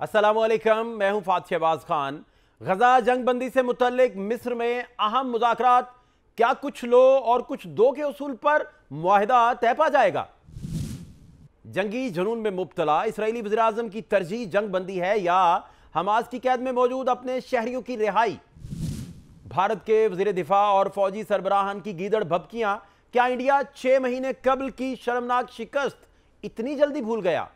अस्सलामुअलैकुम, मैं हूं फात शहबाज खान। गजा जंगबंदी से मुतल्लिक मिस्र में अहम मुज़ाकरात, क्या कुछ लो और कुछ दो के उसूल पर मुआहिदा तय पा जाएगा? जंगी जुनून में मुब्तला इसराइली वज़ीर आज़म की तरजीह जंगबंदी है या हमास की कैद में मौजूद अपने शहरियों की रिहाई? भारत के वज़ीर दिफा और फौजी सरबराहान की गीदड़ भभकियां, क्या इंडिया 6 महीने कबल की शर्मनाक शिकस्त इतनी जल्दी भूल गया?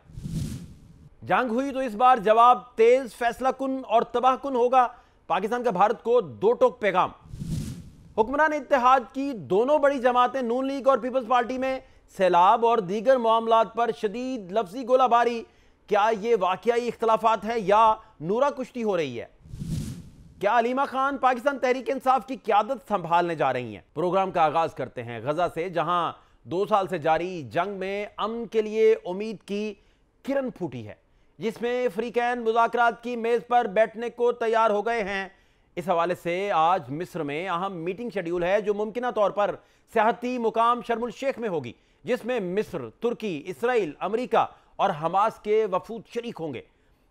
जंग हुई तो इस बार जवाब तेज, फैसला कुन और तबाहकुन होगा। पाकिस्तान का भारत को दो टोक पैगाम। हुक्मरान इत्तेहाद की दोनों बड़ी जमातें नून लीग और पीपल्स पार्टी में सैलाब और दीगर मामलात पर शदीद लफ्जी गोलाबारी। क्या ये वाकई इख्तलाफात है या नूरा कुश्ती हो रही है? क्या अलीमा खान पाकिस्तान तहरीक इंसाफ की क़यादत संभालने जा रही हैं? प्रोग्राम का आगाज करते हैं गजा से, जहां 2 साल से जारी जंग में अमन के लिए उम्मीद की किरण फूटी है, जिसमें फ्रीकैन मुज़ाकरात की मेज पर बैठने को तैयार हो गए हैं। इस हवाले से आज मिस्र में अहम मीटिंग शेड्यूल है, जो मुमकिना तौर पर सियाहती मुकाम शर्मुल शेख में होगी, जिसमें मिस्र, तुर्की, इसराइल, अमेरिका और हमास के वफूद शरीक होंगे।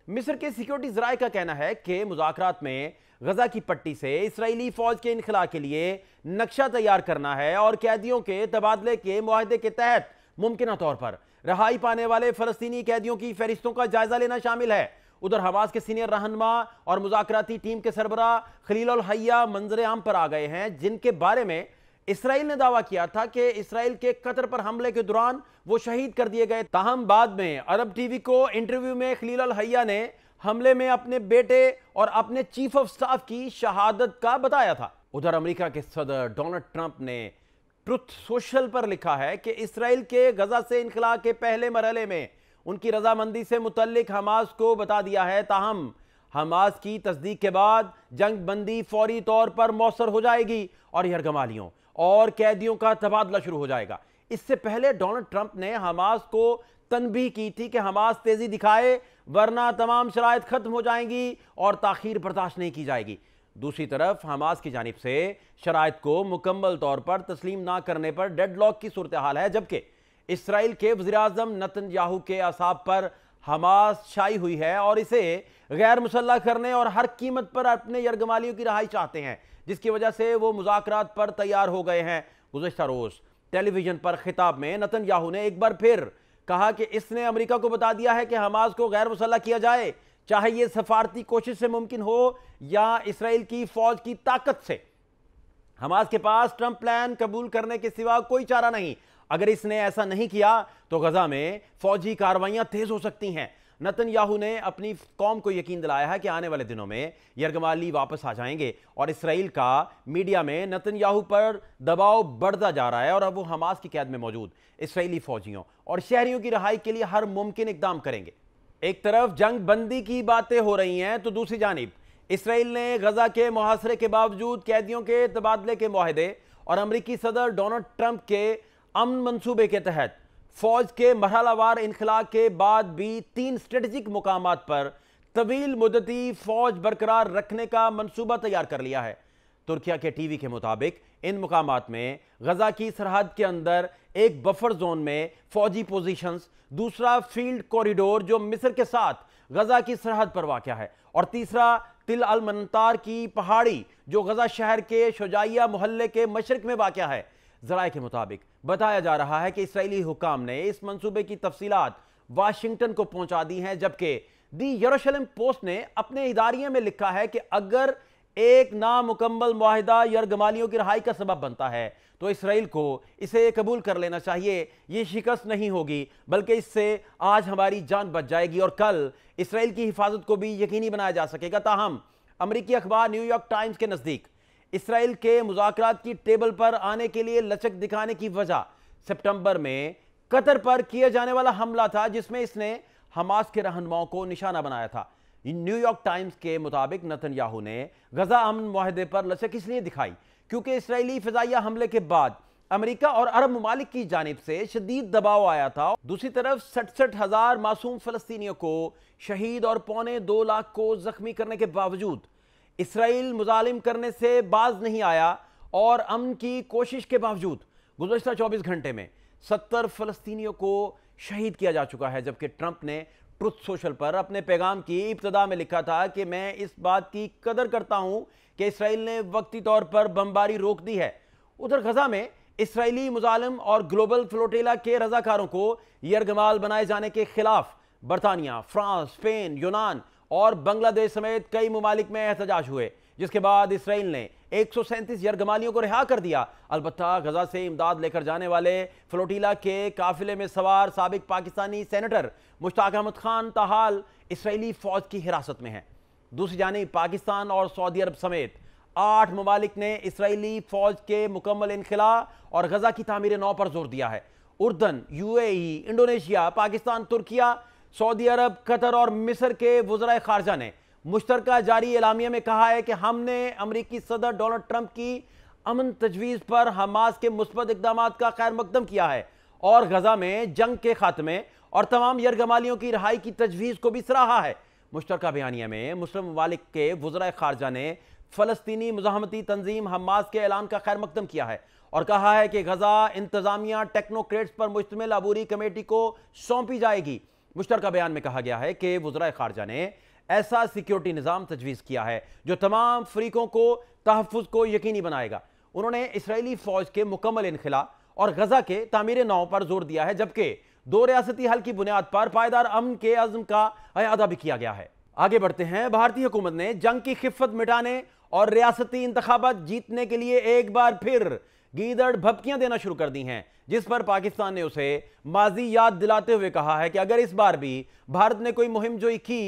मिस्र के सिक्योरिटी ज़राए का कहना है कि मुज़ाकरात में गजा की पट्टी से इसराइली फौज के इनखला के लिए नक्शा तैयार करना है और कैदियों के तबादले के मुआहदे के तहत मुमकिना तौर पर रहाई पाने वाले फलस्तीनी कैदियों की फहरिस्तों का जायजा लेना शामिल है। उधर हमास के सीनियर रहनुमा और मुज़ाकराती टीम के सरबराह खलील अल हैया मंजर आम पर आ गए हैं, जिनके बारे में इसराइल ने दावा किया था कि इसराइल के कतर पर हमले के दौरान वो शहीद कर दिए गए। ताहम बाद में अरब टीवी को इंटरव्यू में खलील अल हैया ने हमले में अपने बेटे और अपने चीफ ऑफ स्टाफ की शहादत का बताया था। उधर अमेरिका के सदर डोनाल्ड ट्रंप ने ट्रुथ सोशल पर लिखा है कि इसराइल के गजा से इनखला के पहले मरहले में उनकी रजामंदी से मुतल्लिक हमास को बता दिया है। ताहम हमास की तस्दीक के बाद जंग बंदी फौरी तौर पर मौसर हो जाएगी और यरगमालियों और कैदियों का तबादला शुरू हो जाएगा। इससे पहले डोनाल्ड ट्रंप ने हमास को तनबीह की थी कि हमास तेजी दिखाए, वरना तमाम शराइत खत्म हो जाएंगी और ताखीर बर्दाश्त नहीं की जाएगी। दूसरी तरफ हमास की जानिब से शराइत को मुकम्मल तौर पर तस्लीम ना करने पर डेडलॉक की सूरत हाल है, जबकि इसराइल के वज़ीर आज़म नेतन्याहू के असाब पर हमास शाई हुई है और इसे गैर मुसल्लह करने और हर कीमत पर अपने यरगमालियों की रहाई चाहते हैं, जिसकी वजह से वो मुज़ाकरात पर तैयार हो गए हैं। गुज़श्ता रोज़ टेलीविजन पर खिताब में नेतन्याहू ने एक बार फिर कहा कि इसने अमेरिका को बता दिया है कि हमास को गैर मुसल्लह किया जाए, चाहे यह सफारती कोशिश से मुमकिन हो या इसराइल की फौज की ताकत से। हमास के पास ट्रंप प्लान कबूल करने के सिवा कोई चारा नहीं। अगर इसने ऐसा नहीं किया तो गजा में फौजी कार्रवाइयां तेज हो सकती हैं। नेतन्याहू ने अपनी कौम को यकीन दिलाया है कि आने वाले दिनों में यरगमाली वापस आ जाएंगे और इसराइल का मीडिया में नेतन्याहू पर दबाव बढ़ता जा रहा है और अब वो हमास की कैद में मौजूद इसराइली फौजियों और शहरियों की रिहाई के लिए हर मुमकिन इकदाम करेंगे। एक तरफ जंग बंदी की बातें हो रही हैं तो दूसरी जानिब इसराइल ने गजा के मुहासरे के बावजूद कैदियों के तबादले के मुआहदे और अमरीकी सदर डोनाल्ड ट्रंप के अमन मंसूबे के तहत फौज के मरहलावार इनखला के बाद भी 3 स्ट्रेटेजिक मुकामात पर तवील मुद्दती फौज बरकरार रखने का मंसूबा तैयार कर लिया है। तुर्किया के टीवी के मुताबिक इन मुकामात में गजा की सरहद के अंदर एक बफर जोन में फौजी पोजीशंस, दूसरा फील्ड कॉरिडोर जो मिस्र के साथ गजा की सरहद पर वाक़या है और तीसरा तिल अल मनतार की पहाड़ी जो गजा शहर के शुजाइया मोहल्ले के मशरक में वाक़या है। ज़राए के मुताबिक बताया जा रहा है कि इसराइली हुकाम ने इस मंसूबे की तफसीलात वाशिंगटन को पहुंचा दी हैं, जबकि दी यरूशलेम पोस्ट ने अपने इदारिये में लिखा है कि अगर एक नामुकम्मल मुआहिदा यरगमालियों की रहाई का सबब बनता है तो इसराइल को इसे कबूल कर लेना चाहिए। ये शिकस्त नहीं होगी, बल्कि इससे आज हमारी जान बच जाएगी और कल इसराइल की हिफाजत को भी यकीनी बनाया जा सकेगा। ताहम अमरीकी अखबार न्यूयॉर्क टाइम्स के नज़दीक इसराइल के मुज़ाकरात की टेबल पर आने के लिए लचक दिखाने की वजह सितंबर में कतर पर किए जाने वाला हमला था, जिसमें इसने हमास के रहनुमाओं को निशाना बनाया था। न्यूयॉर्क टाइम्स के मुताबिक नेतन्याहू ने गजा अमन मुआहदे पर लचक इसलिए दिखाई क्योंकि इसराइली फिजाइया हमले के बाद अमेरिका और अरब ममालिक की जानिब से शदीद दबाव आया था। दूसरी तरफ 67,000 मासूम फलस्तीनियों को शहीद और 1.25 लाख को जख्मी करने के बावजूद इसराइल मुजालिम करने से बाज नहीं आया और अमन की कोशिश के बावजूद गुज़श्ता 24 घंटे में 70 फलस्तीनियों को शहीद किया जा चुका है, जबकि ट्रंप ने ट्रुथ सोशल पर अपने पैगाम की इब्तिदा में लिखा था कि मैं इस बात की कदर करता हूं कि इसराइल ने वक्ती तौर पर बमबारी रोक दी है। उधर गजा में इसराइली मुजालिम और ग्लोबल फ्लोटेला के रजाकारों को यरगमाल बनाए जाने के खिलाफ बरतानिया, फ्रांस, स्पेन, यूनान और बांग्लादेश समेत कई ममालिक में एहतजाज हुए, जिसके बाद इसराइल ने 137 यरगमालियों को रिहा कर दिया। अलबत्ता गजा से इमदाद लेकर जाने वाले फ्लोटीला के काफिले में सवार साबिक पाकिस्तानी सेनेटर मुश्ताक अहमद खान ताहाल इसराइली फौज की हिरासत में है। दूसरी जानिब पाकिस्तान और सऊदी अरब समेत 8 ममालिक ने इसराइली फौज के मुकम्मल इनखिला और गजा की तामीर नौ पर जोर दिया है। उर्दन, UAE, Indonesia, Pakistan, Turkiye, Saudi Arab, Qatar और मिस्र के वज़राए खारजा ने मुश्तरका जारी एलामिया में कहा है कि हमने अमरीकी सदर डोनाल्ड ट्रंप की अमन तजवीज़ पर हमास के मुस्बत इक़दाम का खैर मकदम किया है और गजा में जंग के खात्मे और तमाम यरगमालियों की रिहाई की तजवीज़ को भी सराहा है। मुश्तरका बयानिया में मुस्लिम ममालिक के वज़राए खारजा ने फ़लस्तीनी मुज़ाहमती तंजीम हमास के ऐलान का खैर मकदम किया है और कहा है कि गजा इंतजामिया टेक्नोक्रेट्स पर मुश्तमिल अबूरी कमेटी को सौंपी जाएगी। मुश्तरका बयान में कहा गया है कि वज़राए खारजा ने ऐसा सिक्योरिटी निज़ाम तजवीज़ किया है जो तमाम फरीकों को तहफ़्फ़ुज़ को यकीनी बनाएगा। उन्होंने इसराइली फ़ौज के मुकम्मल इनखिला और गजा के तामीर नौ पर जोर दिया है, जबकि 2 रियासती हल की बुनियाद पर पायदार अमन के अज़्म का अयादा भी किया गया है। आगे बढ़ते हैं। भारतीय हुकूमत ने जंग की खिफ़्फ़त मिटाने और रियासती इंतखाबात जीतने के लिए एक बार फिर गीदड़ भभकियां देना शुरू कर दी हैं, जिस पर पाकिस्तान ने उसे माजी याद दिलाते हुए कहा है कि अगर इस बार भी भारत ने कोई मुहिम जोई की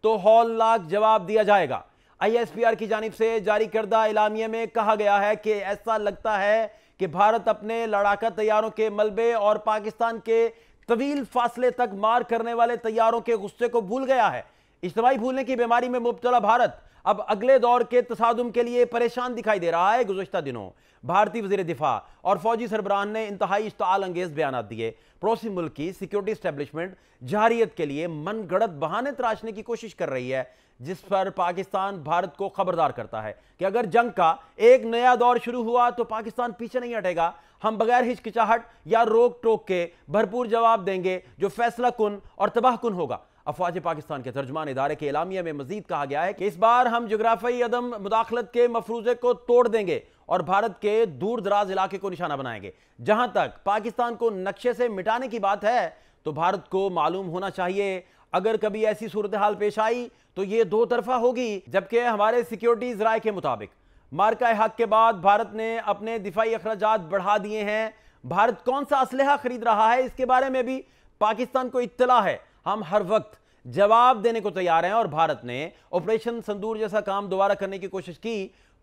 तो हौलनाक जवाब दिया जाएगा। ISPR की जानिब से जारी करदा एलामिया में कहा गया है कि ऐसा लगता है कि भारत अपने लड़ाका तैयारों के मलबे और पाकिस्तान के तवील फासले तक मार करने वाले तैयारों के गुस्से को भूल गया है। इज्तिमाई भूलने की बीमारी में मुब्तला भारत अब अगले दौर के तसादुम के लिए परेशान दिखाई दे रहा है। गुज़श्ता दिनों भारतीय वज़ीर दिफा और फौजी सरबराहान ने इंतहाई इश्ताल अंगेज बयान दिए। पड़ोसी मुल्क की सिक्योरिटी एस्टेब्लिशमेंट जहारियत के लिए मनगढ़ंत बहाने तराशने की कोशिश कर रही है, जिस पर पाकिस्तान भारत को खबरदार करता है कि अगर जंग का एक नया दौर शुरू हुआ तो पाकिस्तान पीछे नहीं हटेगा। हम बगैर हिचकिचाहट या रोक टोक के भरपूर जवाब देंगे जो फैसला कुन और तबाह कुन होगा। अफवाज पाकिस्तान के तर्जुमान इदारे के एलामिया में मजीद कहा गया है कि इस बार हम जोग्राफियाई अदम मुदाखलत के मफरूजे को तोड़ देंगे और भारत के दूर दराज इलाके को निशाना बनाएंगे। जहां तक पाकिस्तान को नक्शे से मिटाने की बात है तो भारत को मालूम होना चाहिए अगर कभी ऐसी सूरत हाल पेश आई तो यह 2 तरफा होगी। जबकि हमारे सिक्योरिटी राय के मुताबिक मार्का हक के बाद भारत ने अपने दिफाई अखराजात बढ़ा दिए हैं। भारत कौन सा असलहा खरीद रहा है इसके बारे में भी पाकिस्तान को इत्तला है। हम हर वक्त जवाब देने को तैयार हैं और भारत ने ऑपरेशन संदूर जैसा काम दोबारा करने की कोशिश की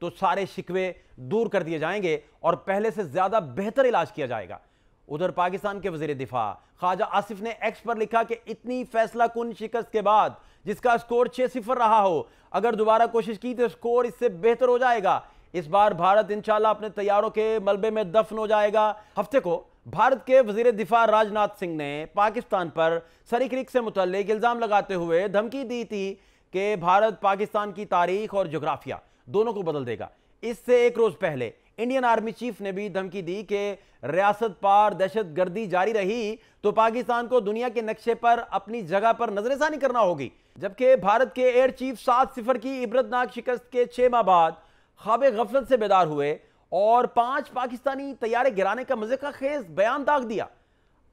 तो सारे शिकवे दूर कर दिए जाएंगे और पहले से ज्यादा बेहतर इलाज किया जाएगा। उधर पाकिस्तान के वजीर दिफा ख्वाजा आसिफ ने एक्स पर लिखा कि इतनी फैसला कुन शिकस्त के बाद जिसका स्कोर 6-0 रहा हो, अगर दोबारा कोशिश की तो स्कोर इससे बेहतर हो जाएगा। इस बार भारत इंशाल्लाह अपने तैयारों के मलबे में दफन हो जाएगा। हफ्ते को भारत के वजीर दिफा राजनाथ सिंह ने पाकिस्तान पर सरीक्रिक से मुतल्लिक इल्जाम लगाते हुए धमकी दी थी कि भारत पाकिस्तान की तारीख और जोग्राफिया दोनों को बदल देगा। इससे एक रोज पहले इंडियन आर्मी चीफ ने भी धमकी दी कि रियासत पार दहशतगर्दी जारी रही तो पाकिस्तान को दुनिया के नक्शे पर अपनी जगह पर नजरसानी करना होगी। जबकि भारत के एयर चीफ 7-0 की इबरतनाक शिकस्त के 6 माह बाद ख्वाबे गफलत से बेदार हुए और 5 पाकिस्तानी तैयारे गिराने का मज़े खेज बयान दाग दिया।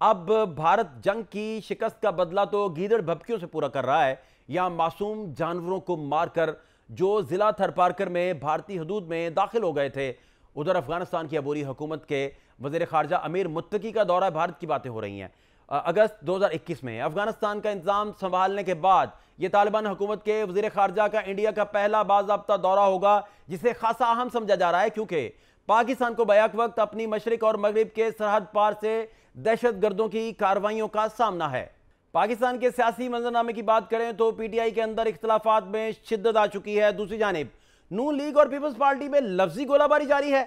अब भारत जंग की शिकस्त का बदला तो गीदड़ भभकियों से पूरा कर रहा है या मासूम जानवरों को मारकर जो जिला थरपारकर में भारतीय हदूद में दाखिल हो गए थे। उधर अफगानिस्तान की अबूरी हुकूमत के वज़ीर खारजा अमीर मुत्तकी का दौरा भारत की बातें हो रही हैं। अगस्त 2021 में अफगानिस्तान का इंतजाम संभालने के बाद यह तालिबान हुकूमत के वज़ीर खारजा का इंडिया का पहला बाज़ाब्ता दौरा होगा, जिसे खासा अहम समझा जा रहा है क्योंकि पाकिस्तान को बैक वक्त अपनी मशरिक और मगरिब के सरहद पार से दहशतगर्दों की कार्रवाइयों का सामना है। पाकिस्तान के सियासी मंजरनामे की बात करें तो PTI के अंदर इख्तलाफात में शिद्दत आ चुकी है। दूसरी जानिब नून लीग और पीपल्स पार्टी में लफ्जी गोलाबारी जारी है।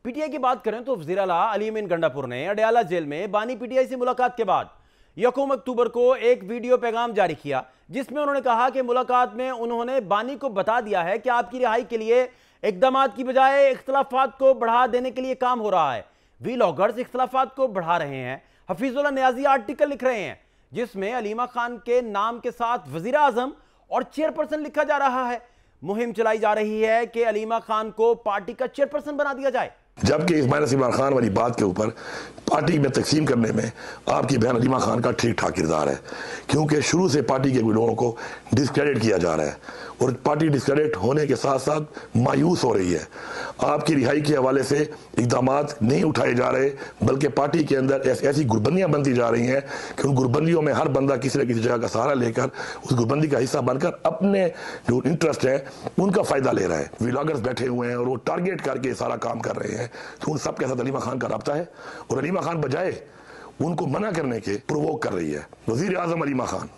PTI की बात करें तो वज़ीर आला अली अमीन गंडापुर ने अडयाला जेल में बानी PTI से मुलाकात के बाद 1 अक्टूबर को एक वीडियो पैगाम जारी किया, जिसमें उन्होंने कहा कि मुलाकात में उन्होंने बानी को बता दिया है कि आपकी रिहाई के लिए इक़दामात की बजाय इख्तलाफात को बढ़ा देने के लिए काम हो रहा है। वीलॉगर्स इख्तलाफात को बढ़ा रहे हैं। हफीजुल्लाह नियाजी आर्टिकल लिख रहे हैं जिसमें अलीमा खान के नाम के साथ वजीर आजम और चेयरपर्सन लिखा जा रहा है। मुहिम चलाई जा रही है कि अलीमा खान को पार्टी का चेयरपर्सन बना दिया जाए। जबकि इमरान खान वाली बात के ऊपर पार्टी में तकसीम करने में आपकी बहन अलीमा खान का ठीक ठाक किरदार है, क्योंकि शुरू से पार्टी के लोगों को डिस्क्रेडिट किया जा रहा है और पार्टी डिस्क्रेडिट होने के साथ साथ मायूस हो रही है। आपकी रिहाई के हवाले से इकदाम नहीं उठाए जा रहे, बल्कि पार्टी के अंदर ऐसी गुरबंदियां बनती जा रही हैं कि उन गुरबंदियों में हर बंदा किसी न किसी जगह का सहारा लेकर उस गुरबंदी का हिस्सा बनकर अपने जो इंटरेस्ट है उनका फायदा ले रहा है। व्लॉगर्स बैठे हुए हैं और वो टारगेट करके सारा काम कर रहे हैं, तो उन सब के साथ अलीमा खान का राब्ता है और अलीमा खान बजाय उनको मना करने के प्रोवोक कर रही है। वजीर आजम अलीमा खान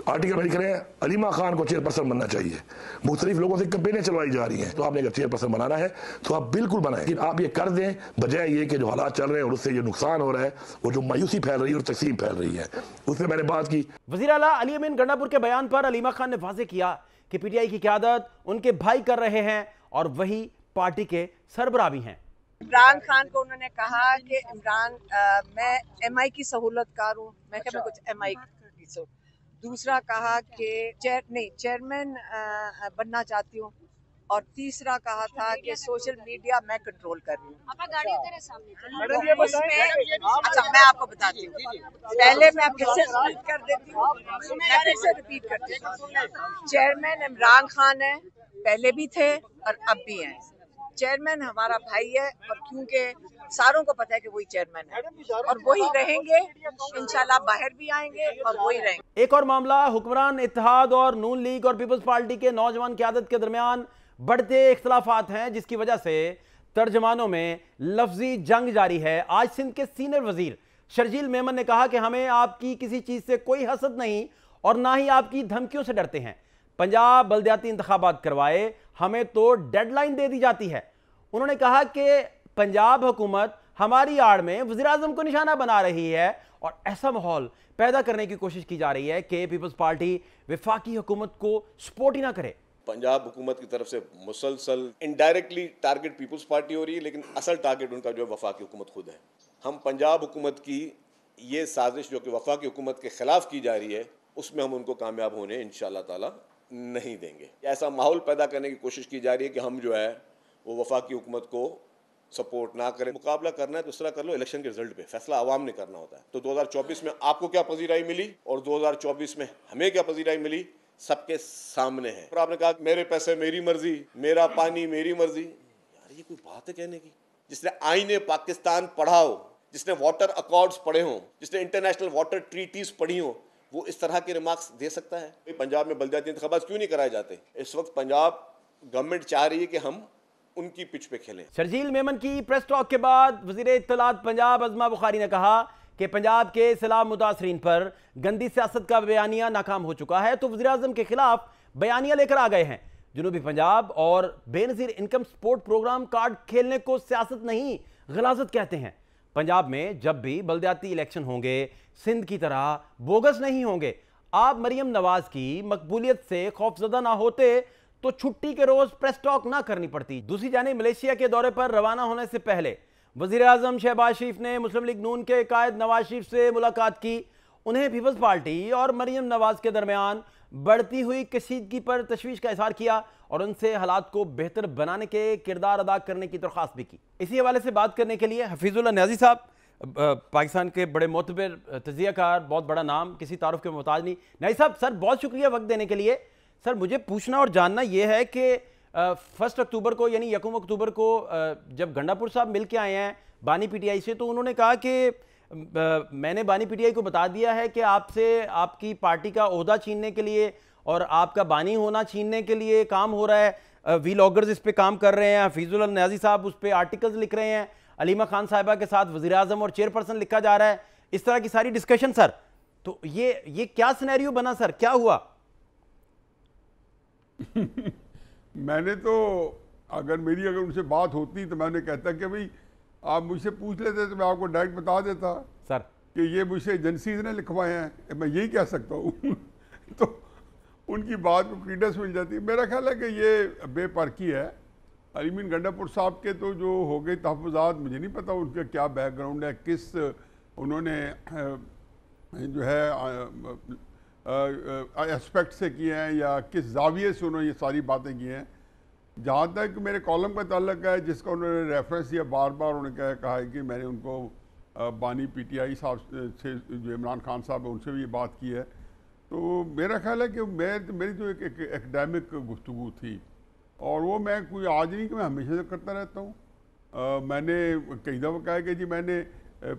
आर्टिकल में लिख रहे हैं अलीमा खान को चेयरपर्सन बनना चाहिए। मुख्तलिफ लोगों से कैंपेनें चलवाई जा रही हैं, तो आपने अगर चेयरपर्सन बनाना है तो आप बिल्कुल बनाएं, लेकिन आप ये कर दें बजाय ये कि जो हालात चल रहे हैं और उससे ये नुकसान हो रहा है और जो मायूसी फैल रही है और तकसीम फैल रही है, उसमें मैंने बात की। वजीर आला अली अमीन गंडापुर के बयान पर अलीमा खान ने वाजे किया कि पीटीआई की क़यादत उनके भाई कर रहे हैं और वही पार्टी के सरबराह भी हैं। इमरान खान को उन्होंने कहा कि मैं एमआई की सहूलतकार हूँ, मैं क्या मैं कुछ एमआई की सो। दूसरा कहा कि चेयरमैन बनना चाहती हूँ, और तीसरा कहा था कि सोशल मीडिया मैं कंट्रोल कर रही हूँ। अच्छा, मैं आपको बताती हूँ, पहले मैं फिर से रिपीट कर देती हूँ, मैं फिर से रिपीट करती हूँ। चेयरमैन इमरान खान है, पहले भी थे और अब भी हैं। चेयरमैन हमारा भाई है और क्योंकि सारों को पता है कि वही चेयरमैन है और वही रहेंगे, इंशाल्लाह बाहर भी आएंगे और वही रहेंगे। एक और मामला हुक्मरान इत्तेहाद और नून लीग और पीपल्स पार्टी के नौजवान क़यादत के दरमियान बढ़ते इख्तलाफात हैं, जिसकी वजह से तर्जमानों में लफ्जी जंग जारी है। आज सिंध के सीनियर वजीर शर्जील मेमन ने कहा कि हमें आपकी किसी चीज से कोई हसद नहीं और ना ही आपकी धमकियों से डरते हैं। पंजाब बल्दियाती इंतखाबात करवाए, हमें तो डेडलाइन दे दी जाती है। उन्होंने कहा कि पंजाब हुकूमत हमारी आड़ में वज़ीर आज़म को निशाना बना रही है और ऐसा माहौल पैदा करने की कोशिश की जा रही है कि पीपल्स पार्टी वफाकी हुकूमत को सपोर्ट ही ना करे। पंजाब हुकूमत की तरफ से मुसलसल इनडायरेक्टली टारगेट पीपल्स पार्टी हो रही है, लेकिन असल टारगेट उनका जो है वफाकी हुकूमत खुद है। हम पंजाब हुकूमत की ये साजिश जो कि वफाकी हुकूमत के खिलाफ की जा रही है, उसमें हम उनको कामयाब होने इंशाअल्लाह ताला नहीं देंगे। ऐसा माहौल पैदा करने की कोशिश की जा रही है कि हम जो है वो वफाकी हुकूमत को सपोर्ट ना करें। मुकाबला करना है तो इस तरह कर लो, इलेक्शन के रिजल्ट पे फैसला आवाम ने करना होता है। तो 2024 में आपको क्या पजीराई मिली और 2024 में हमें क्या पजीराई मिली, सबके सामने है। और आपने कहा मेरे पैसे मेरी मर्जी, मेरा पानी मेरी मर्जी। यार ये कोई बात है कहने की? जिसने आईने पाकिस्तान पढ़ा हो, जिसने वाटर अकॉर्ड्स पढ़े हों, जिसने इंटरनेशनल वाटर ट्रीटीज पढ़ी हो, वो इस तरह के रिमार्क्स दे सकता है? पंजाब में बल्दियाती इंतखाबात क्यों नहीं कराए जाते? इस वक्त पंजाब गवर्नमेंट चाह रही है कि हम उनकी पिच पे खेलें। शर्जील मेमन की प्रेस टॉक के बाद वजीर इत्तलात पंजाब अज़मा बुखारी ने कहा कि पंजाब के सैलाब मुतासरीन पर गंदी सियासत का बयानिया नाकाम हो चुका है, तो वज़ीर आज़म के खिलाफ बयानिया लेकर आ गए हैं। जनूबी पंजाब और Benazir income support program card खेलने को सियासत नहीं गलाजत कहते हैं। पंजाब में जब भी बल्दियाती इलेक्शन होंगे सिंध की तरह बोगस नहीं होंगे। आप मरियम नवाज की मकबूलियत से खौफजदा ना होते तो छुट्टी के रोज प्रेस टॉक ना करनी पड़ती। दूसरी जानिब मलेशिया के दौरे पर रवाना होने से पहले वजीर आजम शहबाज शरीफ ने मुस्लिम लीग नून के कायद नवाज शरीफ से मुलाकात की। उन्हें पीपल्स पार्टी और मरियम नवाज के दरमियान बढ़ती हुई कशीदगी पर तशवीश का इजहार किया और उनसे हालात को बेहतर बनाने के किरदार अदा करने की दरख्वास्त भी की। इसी हवाले से बात करने के लिए हफीजुल्लाह न्याजी साहब, पाकिस्तान के बड़े मोतबर तजियाकार, बहुत बड़ा नाम, किसी तारुफ के मोहताज नहीं। न्याजी साहब सर बहुत शुक्रिया वक्त देने के लिए। सर मुझे पूछना और जानना यह है कि 1 अक्टूबर को यानी 1 अक्टूबर को जब गंडापुर साहब मिल के आए हैं बानी पीटीआई से, तो उन्होंने कहा कि मैंने बानी पीटीआई को बता दिया है कि आपसे आपकी पार्टी का ओहदा छीनने के लिए और आपका बानी होना छीनने के लिए काम हो रहा है। व्लॉगर्स इस पे काम कर रहे हैं, हफीजुल्लाह न्याजी साहब उस पर आर्टिकल्स लिख रहे हैं, अलीमा खान साहिबा के साथ वज़ीर आज़म और चेयरपर्सन लिखा जा रहा है, इस तरह की सारी डिस्कशन। सर तो ये क्या सिनेरियो बना सर, क्या हुआ? मैंने तो अगर उनसे बात होती तो मैंने कहता कि भाई आप मुझसे पूछ लेते तो मैं आपको डायरेक्ट बता देता सर कि ये मुझसे एजेंसीज ने लिखवाए हैं, मैं यही कह सकता हूँ तो उनकी बात को क्रीडेंस मिल जाती है। मेरा ख्याल है कि ये बेपरखी है। अली अमीन गंडापुर साहब के तो जो हो गए तहफ़्फ़ुज़ात, मुझे नहीं पता उनका क्या बैकग्राउंड है, किस उन्होंने जो है एस्पेक्ट से किए हैं या किस जाविये से उन्होंने ये सारी बातें की हैं। जहाँ तक मेरे कॉलम का ताल्लुक है, जिसका उन्होंने रेफरेंस दिया, बार बार उन्होंने कहा है कि मैंने उनको बानी पीटीआई साहब से, जो इमरान खान साहब है, उनसे भी ये बात की है। तो मेरा ख्याल है कि मेरी तो एक एकेडमिक गुफ्तगू थी, और वो मैं कोई आज नहीं कि मैं हमेशा से करता रहता हूँ। मैंने कई दफ़ा कहा कि जी मैंने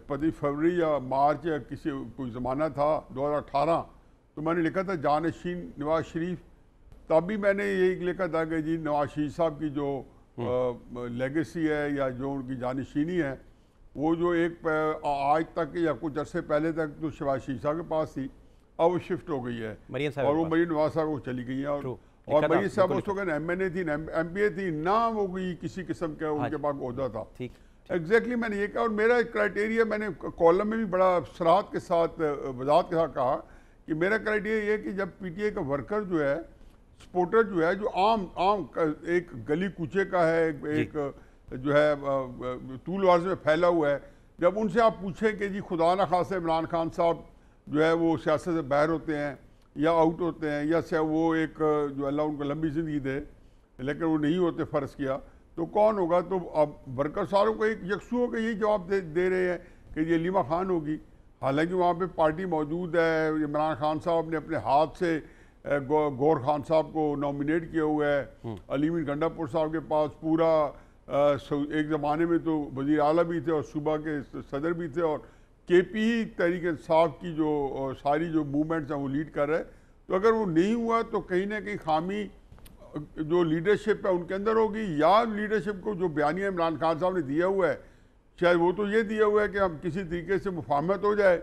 पता फरवरी या मार्च या कोई ज़माना था 2018, तो मैंने लिखा था जानशीन नवाज शरीफ। तब भी मैंने यही लिखा था कि जी नवाज शरीफ साहब की जो लेगेसी है या जो उनकी जानशीनी है, वो जो एक आज तक या कुछ अरसे पहले तक तो शहबाज शरीफ साहब के पास थी, अब वो शिफ्ट हो गई है और वो मरीम नवाज साहब को चली गई है। और मरीम साहब उस वक्त MNA थी, MPA थी ना, वो कोई किसी किस्म का उनके पास ओहदा था। एग्जैक्टली मैंने ये कहा, और मेरा क्राइटेरिया मैंने कॉलम में भी बड़ा सराहत के साथ, वजाहत के साथ कहा कि मेरा क्राइटेरिया ये कि जब PTI का वर्कर जो है, सपोर्टर जो है, जो आम एक गली कूचे का है, एक जो है तूल वार्ज में फैला हुआ है, जब उनसे आप पूछें कि जी खुदा न खासा इमरान खान साहब जो है वो सियासत से बाहर होते हैं या आउट होते हैं, या से वो एक जो अल्लाह उनको लंबी ज़िंदगी दे, लेकिन वो नहीं होते फ़र्ज़ किया, तो कौन होगा? तो अब वर्कर सारों को एक यकसू होकर यही जवाब दे रहे हैं कि ये अलीमा खान होगी। हालांकि वहाँ पे पार्टी मौजूद है, इमरान खान साहब ने अपने हाथ से गौर खान साहब को नॉमिनेट किया हुआ है। अलीमीन गंडापुर साहब के पास पूरा एक ज़माने में तो वज़ीर आला भी थे और सूबा के सदर भी थे, और KP तहरीक इंसाफ की जो सारी जो मूवमेंट्स हैं वो लीड कर रहे हैं। तो अगर वो नहीं हुआ तो कहीं ना कहीं खामी जो लीडरशिप है उनके अंदर होगी, या लीडरशिप को जो बयानिया इमरान खान साहब ने दिया हुआ है, शायद वो तो ये दिया हुआ है कि हम किसी तरीके से मुफाहमत हो जाए,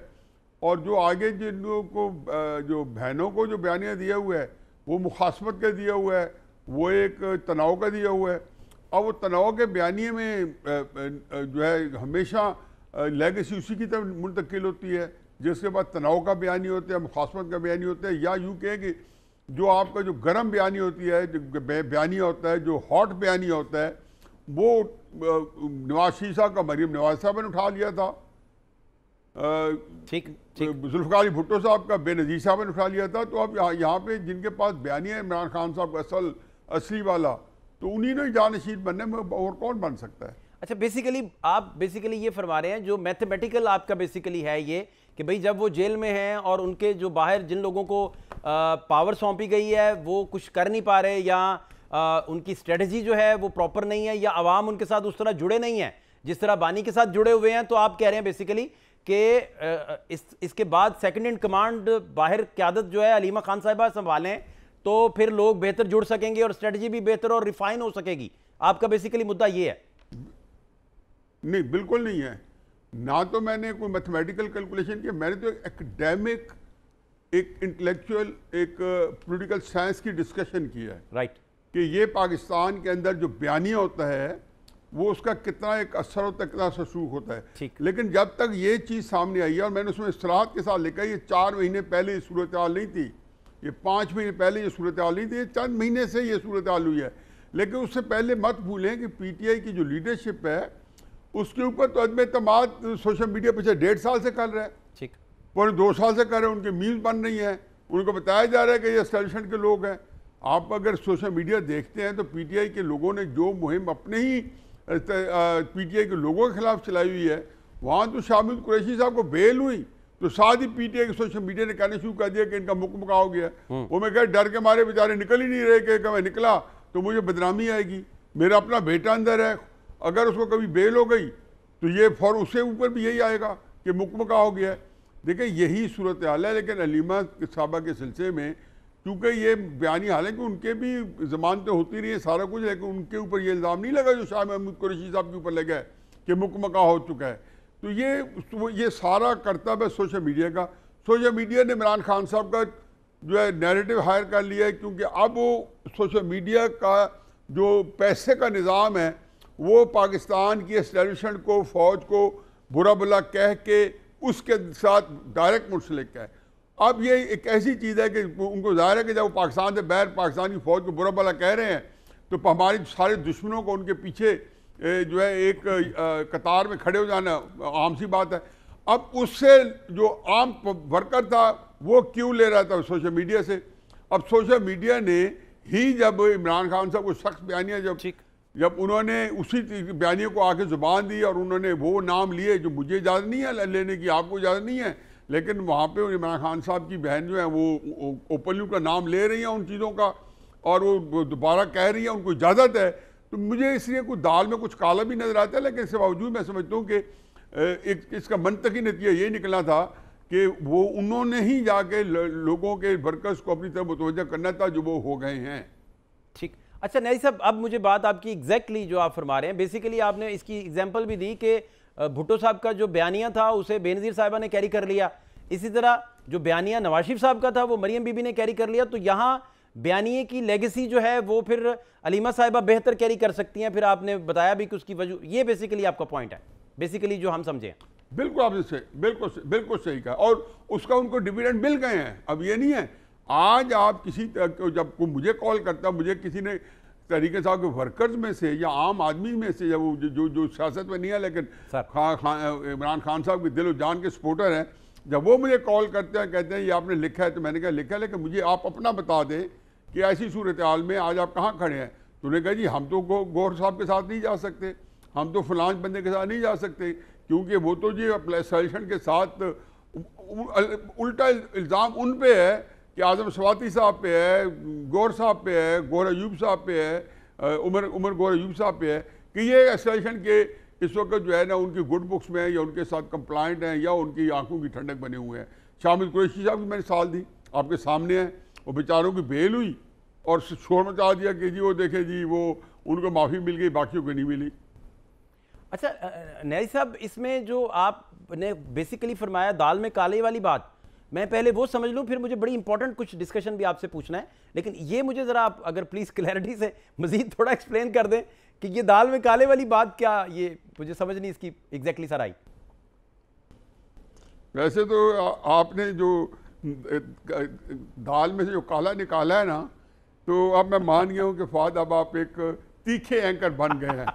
और जो आगे जिन लोगों को जो बहनों को जो बयानिया दिया हुआ है वो मुखासमत का दिया हुआ है, वो एक तनाव का दिया हुआ है। अब वो तनाव के बयानिए में जो है हमेशा लेगेसी उसी की तरफ मुंतकिल होती है, जिसके बाद तनाव का बयानी होता है, मुखासमत का बयानी होता है, या यूँ कहें कि जो आपका जो गर्म बयानी होती है, जो बयानिया होता है, जो हॉट बयानिया होता है, वो नवाज शरीफ साहब का मरीम नवाज साहब ने उठा लिया था, जुल्फ़िकार अली भुट्टो साहब का बेनज़ीर साहब ने उठा लिया था। तो अब यहाँ पे जिनके पास बयानिया है इमरान खान साहब का असली वाला, तो उन्हीं ने जानशीन बनने में और कौन बन सकता है? अच्छा, आप बेसिकली ये फरमा रहे हैं, जो मैथमेटिकल आपका बेसिकली है ये कि भाई जब वो जेल में हैं और उनके जो बाहर जिन लोगों को पावर सौंपी गई है वो कुछ कर नहीं पा रहे, या उनकी स्ट्रेटजी जो है वो प्रॉपर नहीं है, या अवाम उनके साथ उस तरह जुड़े नहीं हैं जिस तरह बानी के साथ जुड़े हुए हैं, तो आप कह रहे हैं बेसिकली कि इसके बाद सेकंड इन कमांड बाहर क़यादत जो है अलीमा खान साहिबा संभालें, तो फिर लोग बेहतर जुड़ सकेंगे और स्ट्रेटजी भी बेहतर और रिफाइन हो सकेगी। आपका बेसिकली मुद्दा ये है? नहीं, बिल्कुल नहीं है। ना तो मैंने कोई मैथमेटिकल कैलकुलेशन किया, मैंने तो एकेडमिक, एक इंटेलेक्चुअल, एक पॉलिटिकल साइंस की डिस्कशन किया है। राइट। कि ये पाकिस्तान के अंदर जो बयानिया होता है वो उसका कितना एक असर होता है, कितना ससूख होता है। लेकिन जब तक ये चीज़ सामने आई है, और मैंने उसमें सराहत के साथ लिखा, ये 4 महीने पहले ये सूरत हाल नहीं थी, ये 5 महीने पहले ये सूरत हाल नहीं थी, ये चंद महीने से ये सूरत हाल हुई है। लेकिन उससे पहले मत भूलें कि PTI की जो लीडरशिप है उसके ऊपर तो अदम एतमाद सोशल मीडिया पिछले 1.5 साल से कर रहा है, ठीक, पूरे 2 साल से कर रहे हैं। उनके मीम्स बन रही हैं, उनको बताया जा रहा है कि ये एस्टैब्लिशमेंट के लोग हैं। आप अगर सोशल मीडिया देखते हैं तो PTI के लोगों ने जो मुहिम अपने ही PTI के लोगों के खिलाफ चलाई हुई है, वहाँ तो शामिल कुरैशी साहब को बेल हुई तो साथ ही PTI के सोशल मीडिया ने कहना शुरू कर दिया कि इनका मुकम्मल हो गया। वो मैं कह डर के मारे बेचारे निकल ही नहीं रहे कि मैं निकला तो मुझे बदनामी आएगी, मेरा अपना बेटा अंदर है, अगर उसको कभी बेल हो गई तो ये फौर उससे ऊपर भी यही आएगा कि मुकम्मल हो गया है। देखिए यही सूरत हाल है। लेकिन अलीमा साहबा के सिलसिले में क्योंकि ये बयानी, हालांकि उनके भी ज़मानतें होती रही हैं सारा कुछ, लेकिन उनके ऊपर ये इल्ज़ाम नहीं लगा जो शाह महमूद कुरैशी साहब के ऊपर लगा है कि मुकम्मल हो चुका है। तो ये सारा करतब है सोशल मीडिया का। सोशल मीडिया ने इमरान खान साहब का जो है नैरेटिव हायर कर लिया है, क्योंकि अब वो सोशल मीडिया का जो पैसे का निज़ाम है वो पाकिस्तान की एस्टैब्लिशमेंट को, फ़ौज को बुरा भला कह के उसके साथ डायरेक्ट मुंसलिक है। अब ये एक ऐसी चीज़ है कि उनको ज़ाहिर है कि जब वो पाकिस्तान से बाहर पाकिस्तान की फ़ौज को बुरा भला कह रहे हैं तो हमारे सारे दुश्मनों को उनके पीछे जो है एक कतार में खड़े हो जाना आम सी बात है। अब उससे जो आम वर्कर था वो क्यों ले रहा था सोशल मीडिया से। अब सोशल मीडिया ने ही जब इमरान खान साहब को सख्त बयानियाँ जब उन्होंने उसी बयानियों को आके जुबान दी और उन्होंने वो नाम लिए जो मुझे इजाज़त नहीं है लेने की, आपको इजाज़त नहीं है, लेकिन वहाँ पे इमरान खान साहब की बहन जो है वो ओपनली का नाम ले रही हैं उन चीज़ों का और वो दोबारा कह रही है उनको इजाज़त है, तो मुझे इसलिए कुछ दाल में कुछ काला भी नज़र आता है। लेकिन इसके बावजूद मैं समझता हूँ कि इसका मंतकी नतीजा ये निकला था कि वो उन्होंने ही जाके लोगों के वर्कर्स को अपनी तरफ मुतवज्जह करना था जो वो हो गए हैं। ठीक, अच्छा नहीं साहब, अब मुझे बात आपकी एग्जैक्टली जो आप फरमा रहे हैं, बेसिकली आपने इसकी एग्जांपल भी दी कि भुट्टो साहब का जो बयानिया था उसे बेनज़ीर साहिबा ने कैरी कर लिया, इसी तरह जो बयानिया नवाज शरीफ साहब का था वो मरियम बीबी ने कैरी कर लिया। तो यहाँ बयानिए की लेगेसी जो है वो फिर अलीमा साहिबा बेहतर कैरी कर सकती हैं, फिर आपने बताया भी कि उसकी वजह, ये बेसिकली आपका पॉइंट है, बेसिकली जो हम समझे। बिल्कुल आपने सही, बिल्कुल सही कहा, और उसका उनको डिविडेंड मिल गए हैं। अब ये नहीं है आज आप किसी जब मुझे कॉल करता, मुझे किसी ने तरीके साहब के वर्कर्स में से या आम आदमी में से, या वो जो सियासत में नहीं है लेकिन इमरान खान साहब के दिलो जान के सपोर्टर हैं, जब वो मुझे कॉल करते हैं कहते हैं ये आपने लिखा है, तो मैंने कहा लिखा है, लेकिन मुझे आप अपना बता दें कि ऐसी सूरत हाल में आज आप कहाँ खड़े हैं। तो उन्होंने कहा जी हम तो गौहर साहब के साथ नहीं जा सकते, हम तो फलां बंदे के साथ नहीं जा सकते, क्योंकि वो तो जी सजेशन के साथ उल्टा इल्ज़ाम उन पे है कि आज़म स्वाति साहब पे है, गौहर साहब पे है, गौहर अयूब साहब पे है, उमर गौहर अयूब साहब पे है कि ये एसोसिएशन के इस वक्त जो है ना उनकी गुड बुक्स में या उनके साथ कंप्लाइंट हैं या उनकी आंखों की ठंडक बने हुए हैं। शामिल कुरैशी साहब की मैंने साल दी, आपके सामने है, वो बेचारों की बेल हुई और शोर मचा दिया कि जी वो देखे जी वो उनको माफ़ी मिल गई, बाकियों को नहीं मिली। अच्छा नई साहब, इसमें जो आपने बेसिकली फरमाया दाल में काले वाली बात, मैं पहले वो समझ लूँ, फिर मुझे बड़ी इंपॉर्टेंट कुछ डिस्कशन भी आपसे पूछना है, लेकिन ये मुझे ज़रा आप अगर प्लीज़ क्लैरिटी से मज़ीद थोड़ा एक्सप्लेन कर दें कि ये दाल में काले वाली बात क्या, ये मुझे समझ नहीं इसकी एग्जैक्टली सर आई। वैसे तो आपने जो दाल में से जो काला निकाला है ना, तो अब मैं मान गया हूँ कि फाद अब आप एक तीखे एंकर बन गए हैं।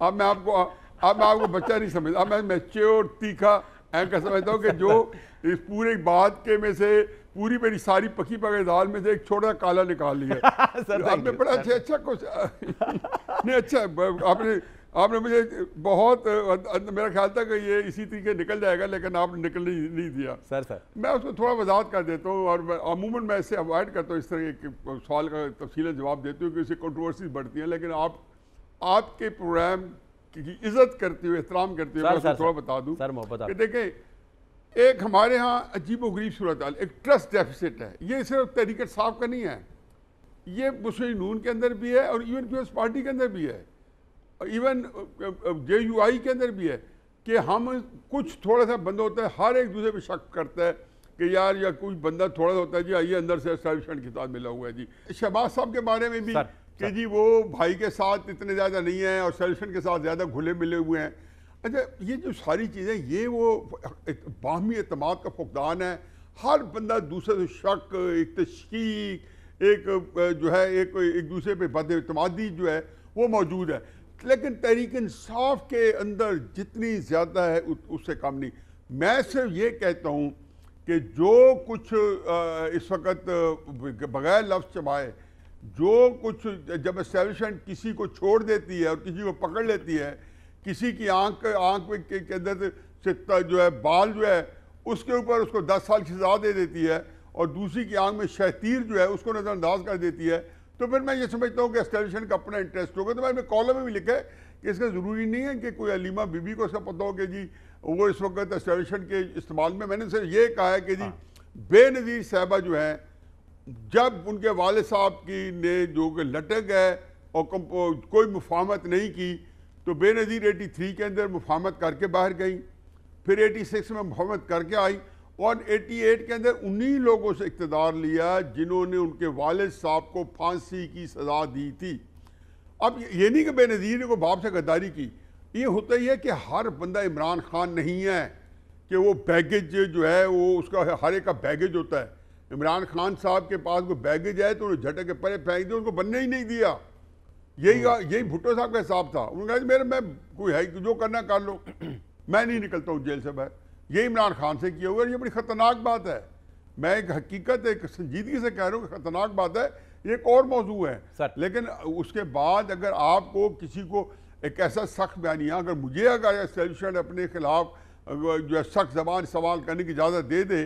अब मैं आपको बच्चा नहीं समझता, अब मैं मैच्योर तीखा एंकर समझता हूँ कि जो इस पूरी बात के में से पूरी मेरी सारी पकी पकी दाल में से एक छोटा काला निकाल लिया। आपने बड़ा अच्छा कुछ नहीं, अच्छा आपने मुझे बहुत, मेरा ख्याल था कि ये इसी तरीके निकल जाएगा, लेकिन आपने निकलने नहीं दिया। सर मैं उसको थोड़ा वजाहत कर देता हूँ, और अमूमन मैं इससे अवॉइड करता हूँ इस तरह के सवाल का तफसीलन जवाब देते हूँ कि इससे कंट्रोवर्सीज बढ़ती हैं, लेकिन आपके प्रोग्राम की इज्जत करते हुए, एहतराम करते हुए मैं थोड़ा बता दूँ कि देखें, एक हमारे यहाँ अजीब व गरीब सूरत हाल, एक ट्रस्ट डेफिसिट है। ये सिर्फ तहरीक इंसाफ का नहीं है, ये मुस्लिम नून के अंदर भी है और इवन पीपल्स पार्टी के अंदर भी है, इवन JUI के अंदर भी है, कि हम कुछ थोड़ा सा बंदा होता है हर एक दूसरे पे शक करता है कि यार या कोई बंदा थोड़ा सा होता है जी आइए अंदर से एस्टैब्लिशमेंट के साथ मिला हुआ है जी। शहबाज साहब के बारे में भी कि जी वो भाई के साथ इतने ज़्यादा नहीं है और एस्टैब्लिशमेंट के साथ ज़्यादा घुले मिले हुए हैं। अच्छा, ये जो सारी चीज़ें, ये वो बाहमी एतमाद का फुकदान है। हर बंदा दूसरे से शक, एक तशकीक, एक जो है एक दूसरे पे बदएतमादी जो है वो मौजूद है, लेकिन तहरीक इंसाफ के अंदर जितनी ज़्यादा है उससे कम नहीं। मैं सिर्फ ये कहता हूँ कि जो कुछ इस वक्त बगैर लफ्ज़ चबाए, जो कुछ जब एस्टैब्लिशमेंट किसी को छोड़ देती है और किसी को पकड़ लेती है, किसी की आंख के अंदर से जो है बाल जो है उसके ऊपर उसको 10 साल की सज़ा दे देती है और दूसरी की आंख में शहतीर जो है उसको नज़रअंदाज कर देती है, तो फिर मैं ये समझता हूँ कि एस्टैब्लिशमेंट का अपना इंटरेस्ट होगा। तो मैंने कॉलम में भी लिखा है कि इसका ज़रूरी नहीं है कि कोई अलीमा बीबी को इसका पता हो कि जी वो इस वक्त एस्टैब्लिशमेंट के इस्तेमाल में। मैंने सिर्फ ये कहा है कि जी बेनज़ीर साहिबा जो है, जब उनके वालिद साहब की ने जो लटक है और कोई मुफाहमत नहीं की, तो बेनज़ीर 83 के अंदर मुफाहमत करके बाहर गई, फिर 86 में मुफाहमत करके आई और 88 के अंदर उन्हीं लोगों से इक़्तिदार लिया जिन्होंने उनके वालिद साहब को फांसी की सज़ा दी थी। अब ये नहीं कि बेनज़ीर ने को बाप से गद्दारी की, ये होता ही है कि हर बंदा इमरान खान नहीं है कि वो बैगेज जो है वो उसका हर एक का बैगेज होता है। इमरान खान साहब के पास कोई बैगेज है तो उन्हें झटक के परे फेंक दिया, उनको बनने ही नहीं दिया। यही भुट्टो साहब का हिसाब था। उन्होंने कहा मेरे मैं कोई है जो करना कर लो, मैं नहीं निकलता हूँ जेल से बाहर। ये इमरान खान से किया हुआ है। ये बड़ी ख़तरनाक बात है। मैं एक हकीकत, एक संजीदगी से कह रहा हूँ कि ख़तरनाक बात है। ये एक और मौजू है सर। लेकिन उसके बाद अगर आपको किसी को एक ऐसा सख्त बयानिया, अगर मुझे अगर एस्टेब्लिशमेंट अपने खिलाफ जो है सख्त ज़बान सवाल करने की इजाज़त दे दे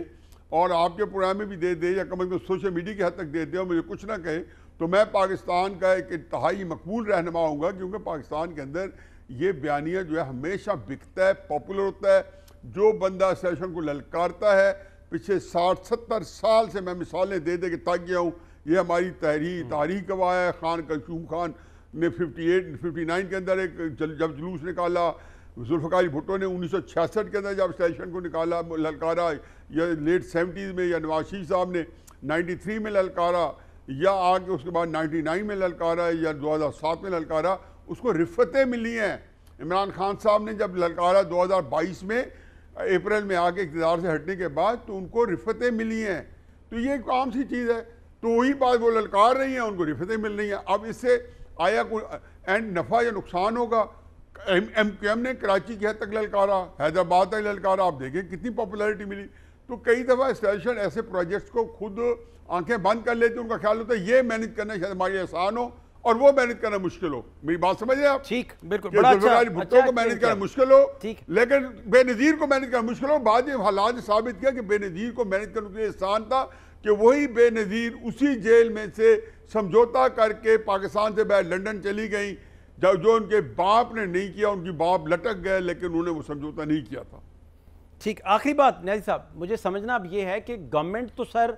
और आपके प्रोग्राम में भी दे दे या कम अज़ कम सोशल मीडिया की हद तक दे दे और मुझे कुछ ना कहे, तो मैं पाकिस्तान का एक इंतहाई मकबूल रहनुमा होऊंगा, क्योंकि पाकिस्तान के अंदर ये बयानिया जो है हमेशा बिकता है, पॉपुलर होता है। जो बंदा सेशन को ललकारता है, पिछले 60-70 साल से मैं मिसालें दे दे के तक गया हूँ। ये हमारी तारीख गवाह है। खान कलसूम खान ने 59 के अंदर एक जब जुलूस निकाला, जुल्फ़िकार भुट्टो ने 1966 के अंदर जब सेशन को निकाला ललकारा, या लेट 70s में, या नवाज शरीफ साहब ने 93 में ललकारा, या आके उसके बाद 99 में ललकारा, या 2007 में ललकारा, उसको रिफ़तें मिली हैं। इमरान खान साहब ने जब ललकारा 2022 में अप्रैल में आके इक़्तिदार से हटने के बाद, तो उनको रिफ़तें मिली हैं। तो ये एक आम सी चीज़ है। तो वही बात, वो ललकार रही हैं, उनको रिफ़तें मिल रही हैं। अब इससे आया कोई एंड नफ़ा या नुकसान होगा? MQM ने कराची की हद तक ललकारा, हैदराबाद तक ललकारा, आप देखें कितनी पॉपुलैरिटी मिली। तो कई दफ़ा एस्टेब्लिशमेंट ऐसे प्रोजेक्ट्स को खुद आंखें बंद कर लेते, उनका ख्याल होता है ये मैनेज करना शायद हमारी आसान हो और वो मैनेज करना मुश्किल हो। मेरी बात समझ रहे हैं आप? ठीक, बिल्कुल। बड़ा अच्छा, भुट्टो को मैनेज करना मुश्किल हो, ठीक, लेकिन बेनज़ीर को मैनेज करना मुश्किल हो। बाद में हालात ने साबित किया कि बेनज़ीर को मैनेज करने के लिए आसान था, कि वही बेनज़ीर उसी जेल में से समझौता करके पाकिस्तान से बाहर लंदन चली गई, जो उनके बाप ने नहीं किया। उनकी बाप लटक गए, लेकिन उन्होंने वो समझौता नहीं किया था। ठीक, आखिरी बात न्याज़ी साहब, मुझे समझना अब ये है कि गवर्नमेंट तो सर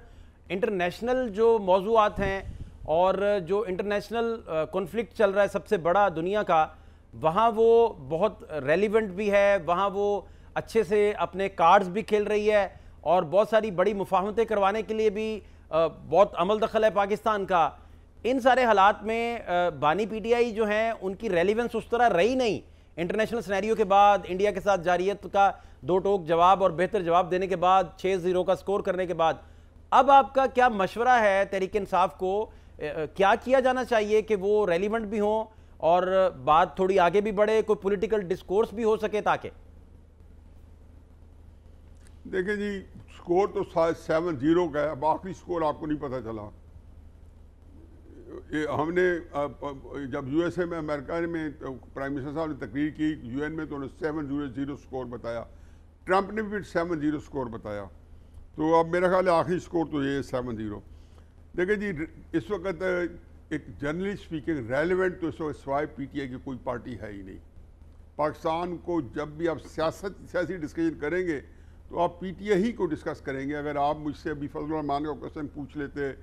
इंटरनेशनल जो मौजूआत हैं और जो इंटरनेशनल कॉन्फ्लिक्ट चल रहा है सबसे बड़ा दुनिया का, वहाँ वो बहुत रेलिवेंट भी है, वहाँ वो अच्छे से अपने कार्ड्स भी खेल रही है और बहुत सारी बड़ी मुफाहमतें करवाने के लिए भी बहुत अमल दखल है पाकिस्तान का। इन सारे हालात में बानी PTI जो हैं उनकी रेलिवेंस उस तरह रही नहीं। इंटरनेशनल सिनेरियो के बाद, इंडिया के साथ जारियत का दो टोक जवाब और बेहतर जवाब देने के बाद, 6-0 का स्कोर करने के बाद, अब आपका क्या मशवरा है तहरीक इंसाफ को? क्या किया जाना चाहिए कि वो रेलिवेंट भी हों और बात थोड़ी आगे भी बढ़े, कोई पॉलिटिकल डिस्कोर्स भी हो सके? ताकि देखिए जी, स्कोर तो 7-0 का है। अब आखिरी स्कोर आपको नहीं पता चला। हमने जब USA में, अमेरिका में प्राइम मिनिस्टर साहब ने तकरीर की UN में, तो उन्होंने 7-0 स्कोर बताया। ट्रंप ने भी 7-0 स्कोर बताया। तो अब मेरा ख्याल है आखिरी स्कोर तो ये 7-0। देखिए जी, इस वक्त एक जनरली स्पीकिंग रेलिवेंट तो इस वक्त सिवाय PTI की कोई पार्टी है ही नहीं। पाकिस्तान को जब भी आप सियासी डिस्कशन करेंगे तो आप PTI ही को डिस्कस करेंगे। अगर आप मुझसे अभी फजल रहमान का क्वेश्चन पूछ लेते,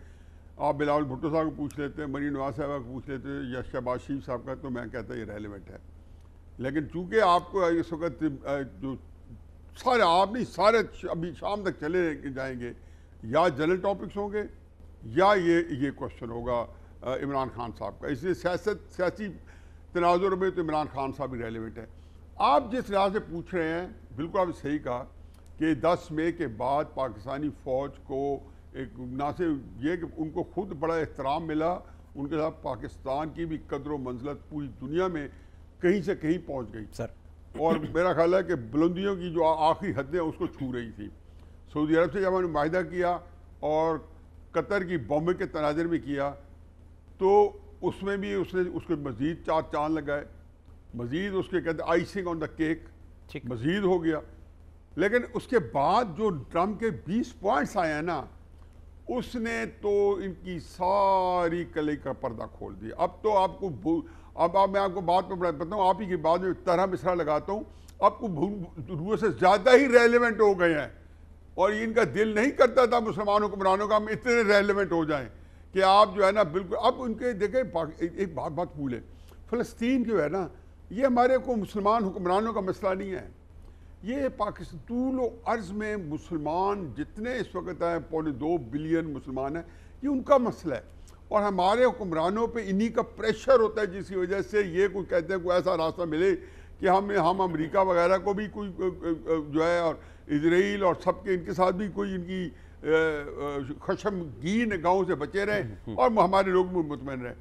आप बिलावल भुट्टो साहब को पूछ लेते, मरीन नवाज साहब को पूछ लेते, या शहबाज शरीफ साहब का, तो मैं कहता ये रेलिवेंट है। लेकिन चूँकि आपको इस वक्त जो सारे, आप नहीं सारे अभी शाम तक चले जाएंगे, या जनरल टॉपिक्स होंगे या ये क्वेश्चन होगा इमरान खान साहब का। इसलिए सियासी तनाजुर में तो इमरान खान साहब ही रेलिवेंट है। आप जिस लिहाज से पूछ रहे हैं, बिल्कुल आपने सही कहा कि 10 मई के बाद पाकिस्तानी फ़ौज को एक ना सिर्फ ये कि उनको खुद बड़ा एहतराम मिला, उनके साथ पाकिस्तान की भी कदर व मंजिलत पूरी दुनिया में कहीं से कहीं पहुंच गई सर। और मेरा ख्याल है कि बुलंदियों की जो आखिरी हदें उसको छू रही थी। सऊदी अरब से जब हमने माहिदा किया और कतर की बॉम्बे के तनाजर में किया, तो उसमें भी उसने उसको मज़ीद 4 चांद लगाए, मज़ीद उसके कहते आइसिंग ऑन द केक मज़ीद हो गया। लेकिन उसके बाद जो ट्रम्प के 20 पॉइंट्स आए हैं ना, उसने तो इनकी सारी कले का पर्दा खोल दिया। अब तो आपको अब मैं आपको बात में बताता हूँ, आप ही की बात में तरह मिसरा लगाता हूँ, आपको रूस से ज़्यादा ही रेलिवेंट हो गए हैं। और इनका दिल नहीं करता था मुसलमान हुक्मरानों का हम इतने रेलिवेंट हो जाएं कि आप जो है ना बिल्कुल। अब उनके देखें, एक बात भूलें, फ़लस्तीन जो है ना, ये हमारे को मुसलमान हुक्मरानों का मसला नहीं है। ये पाकिस्तान तूल अर्ज़ में मुसलमान जितने इस वक्त हैं, 2.25 बिलियन मुसलमान हैं, ये उनका मसला है। और हमारे हुक्मरानों पे इन्हीं का प्रेशर होता है, जिसकी वजह से ये कोई कहते हैं कोई ऐसा रास्ता मिले कि हम अमेरिका वगैरह को भी कोई जो है, और इजराइल और सबके इनके साथ भी कोई इनकी खशमगीन गाँव से बचे रहें और हमारे लोग मुतमईन रहें।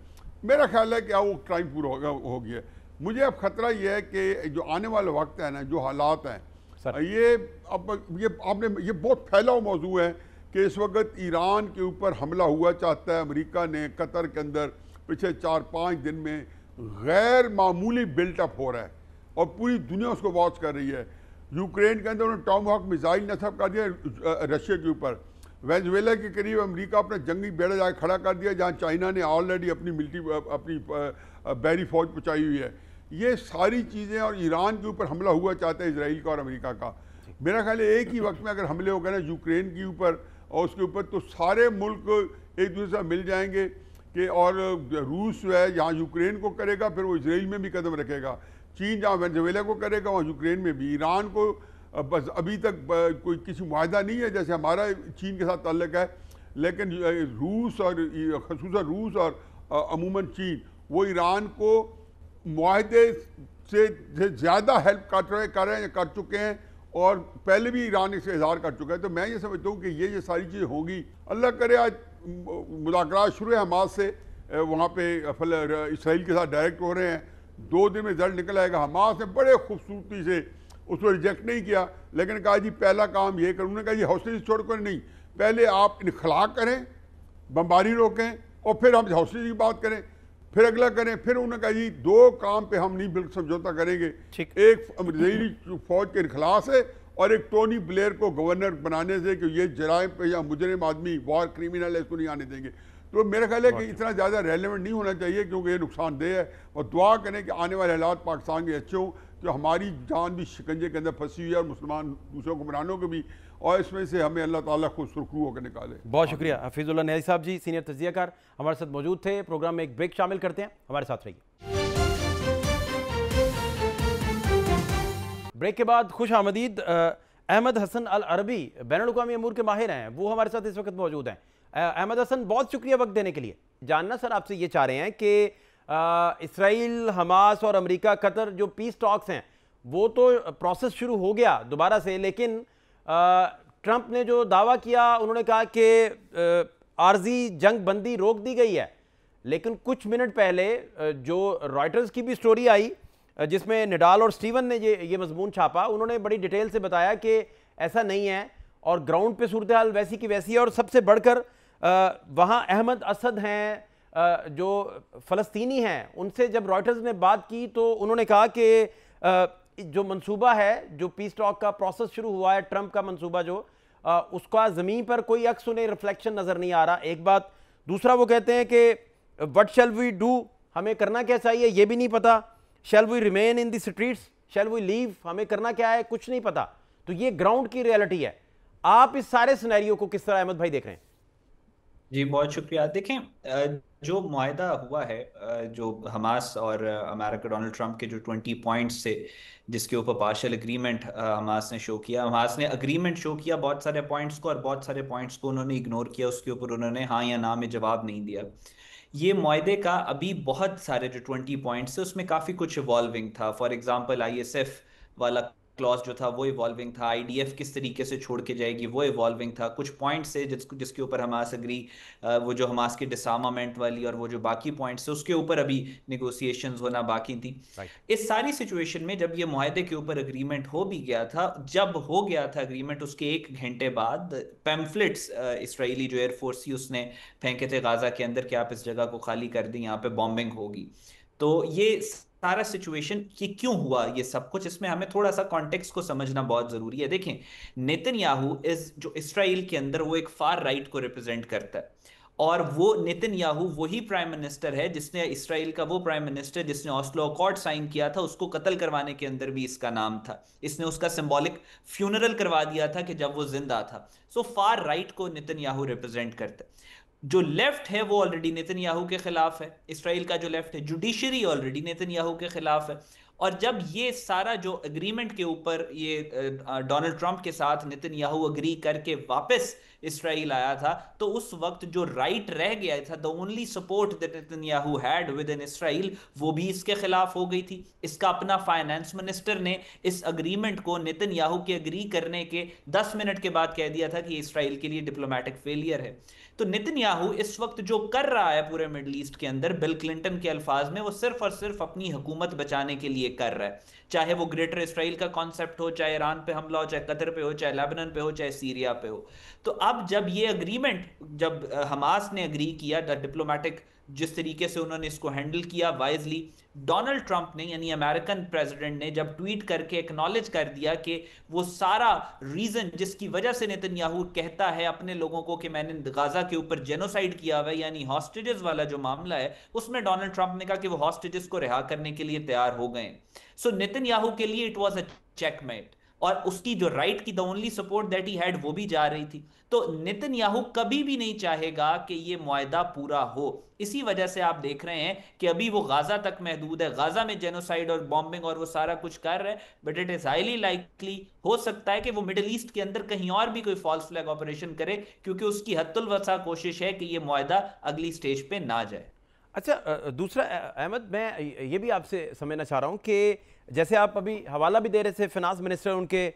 मेरा ख्याल है कि वो टाइम पूरा हो गया। मुझे अब ख़तरा यह है कि जो आने वाला वक्त है ना, जो हालात हैं, ये आपने ये बहुत फैला हुआ मौजू है कि इस वक्त ईरान के ऊपर हमला हुआ चाहता है अमेरिका ने कतर के अंदर पिछले 4-5 दिन में गैर मामूली बिल्टअप हो रहा है और पूरी दुनिया उसको वॉच कर रही है। यूक्रेन के अंदर उन्होंने टॉमहॉक मिसाइल नस्ब कर दिया रशिया के ऊपर। वेनेजुएला के करीब अमेरिका अपना जंगी बेड़ा जाके खड़ा कर दिया जहाँ चाइना ने ऑलरेडी अपनी बहरी फौज पहुँचाई हुई है। ये सारी चीज़ें और ईरान के ऊपर हमला हुआ चाहता है इसराइल का और अमेरिका का। मेरा ख्याल है एक ही वक्त में अगर हमले हो गए ना यूक्रेन के ऊपर और उसके ऊपर तो सारे मुल्क एक दूसरे से मिल जाएंगे कि और रूस जो है यहाँ यूक्रेन को करेगा फिर वो इसराइल में भी कदम रखेगा। चीन जहाँ वेनेजुएला को करेगा वहाँ यूक्रेन में भी। ईरान को बस अभी तक कोई किसी मुआहदा नहीं है जैसे हमारा चीन के साथ ताल्लुक है, लेकिन रूस और ख़ुसूसन रूस और अमूमन चीन वो ईरान को मुआहदे से ज़्यादा हेल्प कर चुके हैं और पहले भी ईरान इसका इजहार कर चुका है। तो मैं ये समझता हूँ कि ये सारी चीज़ें होंगी। अल्लाह करे आज मुज़ाकरात शुरू है हमास से, वहाँ पे इसराइल के साथ डायरेक्ट हो रहे हैं। 2 दिन में रिजल्ट निकल आएगा। हमास ने बड़े खूबसूरती से उसको रिजेक्ट नहीं किया लेकिन कहा जी पहला काम ये करूँ। उन्होंने कहा जी हौसले छोड़कर नहीं, पहले आप इनखला करें, बमबारी रोकें और फिर हम हौसले की बात करें, फिर अगला करें। फिर उन्होंने कहा जी 2 काम पे हम नहीं बिल्कुल समझौता करेंगे, एक इजरायली फौज के इनखला से और एक टोनी ब्लेयर को गवर्नर बनाने से कि ये जराइम पे या मुजरिम आदमी वॉर क्रिमिनल है इसको नहीं आने देंगे। तो मेरा ख्याल है कि इतना ज़्यादा रेलेवेंट नहीं होना चाहिए क्योंकि ये नुकसानदेह है। और दुआ करें कि आने वाले हालात पाकिस्तान के अच्छे हों कि हमारी जान भी शिकंजे के अंदर फंसी हुई है और मुसलमान दूसरे हुक्मरानों को भी, और इसमें से हमें अल्लाह ताला खुद सुरखरू होकर निकाले। बहुत शुक्रिया हफीजुल्लाह न्याज़ी साहब जी, सीनियर तज्ज़ियाकार हमारे साथ मौजूद थे। प्रोग्राम में एक ब्रेक शामिल करते हैं, हमारे साथ रहिए। ब्रेक के बाद खुश आमदीद अहमद हसन अल अरबी बैनुल-अक़वामी अमूर के माहिर हैं, वो हमारे साथ इस वक्त मौजूद हैं। अहमद हसन, बहुत शुक्रिया वक्त देने के लिए। जानना सर आपसे ये चाह रहे हैं कि इसराइल, हमास और अमेरिका कतर जो पीस टॉक्स हैं वो तो प्रोसेस शुरू हो गया दोबारा से, लेकिन ट्रंप ने जो दावा किया उन्होंने कहा कि आर्जी जंग बंदी रोक दी गई है। लेकिन कुछ मिनट पहले जो रॉयटर्स की भी स्टोरी आई जिसमें निडाल और स्टीवन ने ये मजमून छापा, उन्होंने बड़ी डिटेल से बताया कि ऐसा नहीं है और ग्राउंड पे सूरत हाल वैसी की वैसी है। और सबसे बढ़कर वहाँ अहमद असद हैं जो फ़लस्तीनी हैं, उनसे जब रॉयटर्स ने बात की तो उन्होंने कहा कि जो मंसूबा है, जो पीस टॉक का प्रोसेस शुरू हुआ है, ट्रंप का मंसूबा जो उसका ज़मीन पर कोई अक्स उन्हें रिफ्लेक्शन नज़र नहीं आ रहा। एक बात। दूसरा, वो कहते हैं कि व्हाट शैल वी डू, हमें करना क्या चाहिए ये भी नहीं पता। Shall we remain in the streets, shall we leave, हमें करना क्या है कुछ नहीं पता। तो ये ग्राउंड की रियलिटी है। आप इस सारे सिनेरियो को किस तरह अहमद भाई देख रहे हैं? जी बहुत शुक्रिया। देखें, जो मुआहदा हुआ है, जो हमास और अमेरिका डोनाल्ड ट्रंप के जो 20 पॉइंट्स थे जिसके ऊपर पार्शियल एग्रीमेंट हमास ने शो किया, हमास ने एग्रीमेंट शो किया बहुत सारे पॉइंट्स को और बहुत सारे पॉइंट्स को उन्होंने इग्नोर किया, उसके ऊपर उन्होंने हाँ या ना में जवाब नहीं दिया। ये मुआहदे का अभी बहुत सारे जो 20 पॉइंट्स थे उसमें काफ़ी कुछ इवॉल्विंग था। फॉर एग्जांपल ISF वाला क्लॉज जो था वो इवॉल्विंग था, IDF किस तरीके से छोड़ के जाएगी वो इवॉल्विंग था। कुछ पॉइंट्स है जिसके ऊपर हमास अग्री, वो जो हमास की डिसआर्मामेंट वाली और वो जो बाकी पॉइंट्स है उसके ऊपर अभी निगोसिएशंस होना बाकी थी। इस सारी सिचुएशन में जब ये मुआहदे के ऊपर एग्रीमेंट हो भी गया था, जब हो गया था एग्रीमेंट उसके 1 घंटे बाद पैम्फलेट्स इसराइली जो एयरफोर्स थी उसने फेंके थे गाजा के अंदर कि आप इस जगह को खाली कर दें, यहाँ पे बॉम्बिंग होगी। तो ये सारा सिचुएशन कि क्यों हुआ ये सब कुछ, इसमें हमें थोड़ा सा कॉन्टेक्स्ट को समझना बहुत जरूरी है। देखें, नेतन्याहू जो इसराइल के अंदर वो एक फार राइट को रिप्रेजेंट करता है और वो नेतन्याहू वही प्राइम मिनिस्टर है जिसने इसराइल का वो प्राइम मिनिस्टर जिसने ऑस्लो अकॉर्ड साइन किया था, उसको कत्ल करवाने के अंदर भी इसका नाम था। इसने उसका सिंबॉलिक फ्यूनरल करवा दिया था कि जब वो जिंदा था। सो फार राइट को नेतन्याहू रिप्रेजेंट करता है। जो लेफ्ट है वो ऑलरेडी नेतन्याहू के खिलाफ है। इसराइल का जो लेफ्ट है, जुडिशरी ऑलरेडी नेतन्याहू के खिलाफ है। और जब ये सारा जो एग्रीमेंट के ऊपर ये डोनाल्ड ट्रंप के साथ नेतन्याहू एग्री करके वापस इसराइल आया था, तो उस वक्त जो राइट रह गया था, the only support that Netanyahu had with in Israel, वो भी इसके खिलाफ हो गई थी। इसका अपना फाइनेंस मिनिस्टर ने इस एग्रीमेंट को नेतन्याहू के एग्री करने के 10 मिनट के बाद कह दिया था कि इसराइल के लिए डिप्लोमेटिक फेलियर है। तो नेतन्याहू इस वक्त जो कर रहा है पूरे मिडल ईस्ट के अंदर, बिल क्लिंटन के अल्फाज में, वो सिर्फ और सिर्फ अपनी हुकूमत बचाने के लिए लिए कर रहा है, चाहे वो ग्रेटर इसराइल का कॉन्सेप्ट हो, चाहे ईरान पे हमला हो, चाहे कतर पे हो, चाहे लेबनान पे हो, चाहे सीरिया पे हो। तो अब जब ये अग्रीमेंट, जब हमास ने अग्री किया, डिप्लोमेटिक जिस तरीके से उन्होंने इसको हैंडल किया वाइजली, डोनाल्ड ट्रंप ने यानी अमेरिकन प्रेसिडेंट ने जब ट्वीट करके एक्नॉलेज कर दिया कि वो सारा रीजन जिसकी वजह से नेतन्याहू कहता है अपने लोगों को कि मैंने गाजा के ऊपर जेनोसाइड किया हुआ है, यानी हॉस्टेजेस वाला जो मामला है, उसमें डोनाल्ड ट्रंप ने कहा कि वो हॉस्टेजेस को रिहा करने के लिए तैयार हो गए। सो नेतन्याहू के लिए इट वाज अ चेकमेट, और उसकी जो राइट की the only support that he had वो भी जा रही थी। तो नेतन्याहू कभी भी नहीं चाहेगा कि ये मुआहदा पूरा हो। इसी वजह से आप देख रहे हैं कि अभी वो गाजा तक महदूद है, गाजा में जेनोसाइड और बॉम्बिंग और वो सारा कुछ कर रहे हैं, but it is highly likely हो सकता है कि वो मिडिल ईस्ट के अंदर कहीं और भी कोई फॉल्स फ्लैग ऑपरेशन करे, क्योंकि उसकी हद्दुल वसा कोशिश है कि ये मुआहदा अगली स्टेज पे ना जाए। अच्छा, दूसरा अहमद, मैं ये भी आपसे समझना चाह रहा हूँ कि जैसे आप अभी हवाला भी दे रहे थे फिनांस मिनिस्टर उनके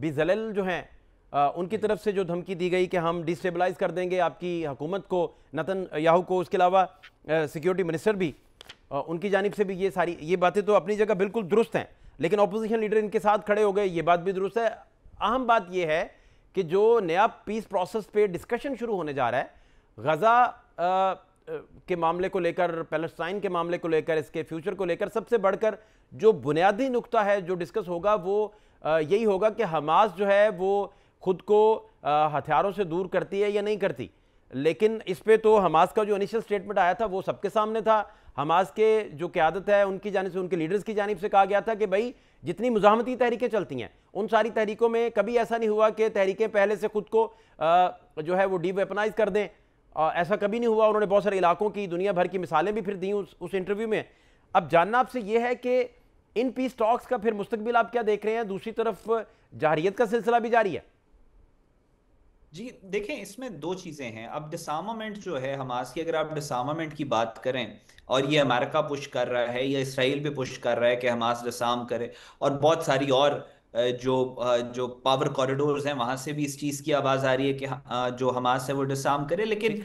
बिजलेल जो हैं, उनकी तरफ से जो धमकी दी गई कि हम डिस्टेबलाइज कर देंगे आपकी हुकूमत को, नेतन्याहू को, उसके अलावा सिक्योरिटी मिनिस्टर भी उनकी जानिब से भी ये बातें तो अपनी जगह बिल्कुल दुरुस्त हैं, लेकिन अपोजिशन लीडर इनके साथ खड़े हो गए, ये बात भी दुरुस्त है। अहम बात यह है कि जो नया पीस प्रोसेस पे डिस्कशन शुरू होने जा रहा है, गजा के मामले को लेकर, पैलेस्टाइन के मामले को लेकर, इसके फ्यूचर को लेकर, सबसे बढ़कर जो बुनियादी नुक्ता है जो डिस्कस होगा वो यही होगा कि हमास जो है वो खुद को हथियारों से दूर करती है या नहीं करती। लेकिन इस पे तो हमास का जो इनिशियल स्टेटमेंट आया था वो सबके सामने था। हमास के जो क़यादत है उनकी जानिब से, उनके लीडर्स की जानिब से कहा गया था कि भाई जितनी मुज़ाहमती तहरीकें चलती हैं उन सारी तहरीकों में कभी ऐसा नहीं हुआ कि तहरीकें पहले से खुद को जो है वो डीवेपनाइज कर दें, ऐसा कभी नहीं हुआ। उन्होंने बहुत सारे इलाकों की दुनिया भर की मिसालें भी फिर दी उस इंटरव्यू में। अब जानना आपसे यह है कि इन पीस टॉक्स का फिर मुस्तकबिल आप क्या देख रहे हैं? दूसरी तरफ जारियत का सिलसिला भी जारी है। जी देखें, इसमें दो चीज़ें हैं। अब डिसआर्मामेंट जो है हमास की, अगर आप डिसआर्मामेंट की बात करें, और ये अमेरिका पुश कर रहा है या इसराइल भी पुश कर रहा है कि हमास डिसआर्म करे, और बहुत सारी और जो पावर कॉरिडोर्स हैं वहां से भी इस चीज़ की आवाज़ आ रही है कि जो हमास है वो डिसआर्म करे, लेकिन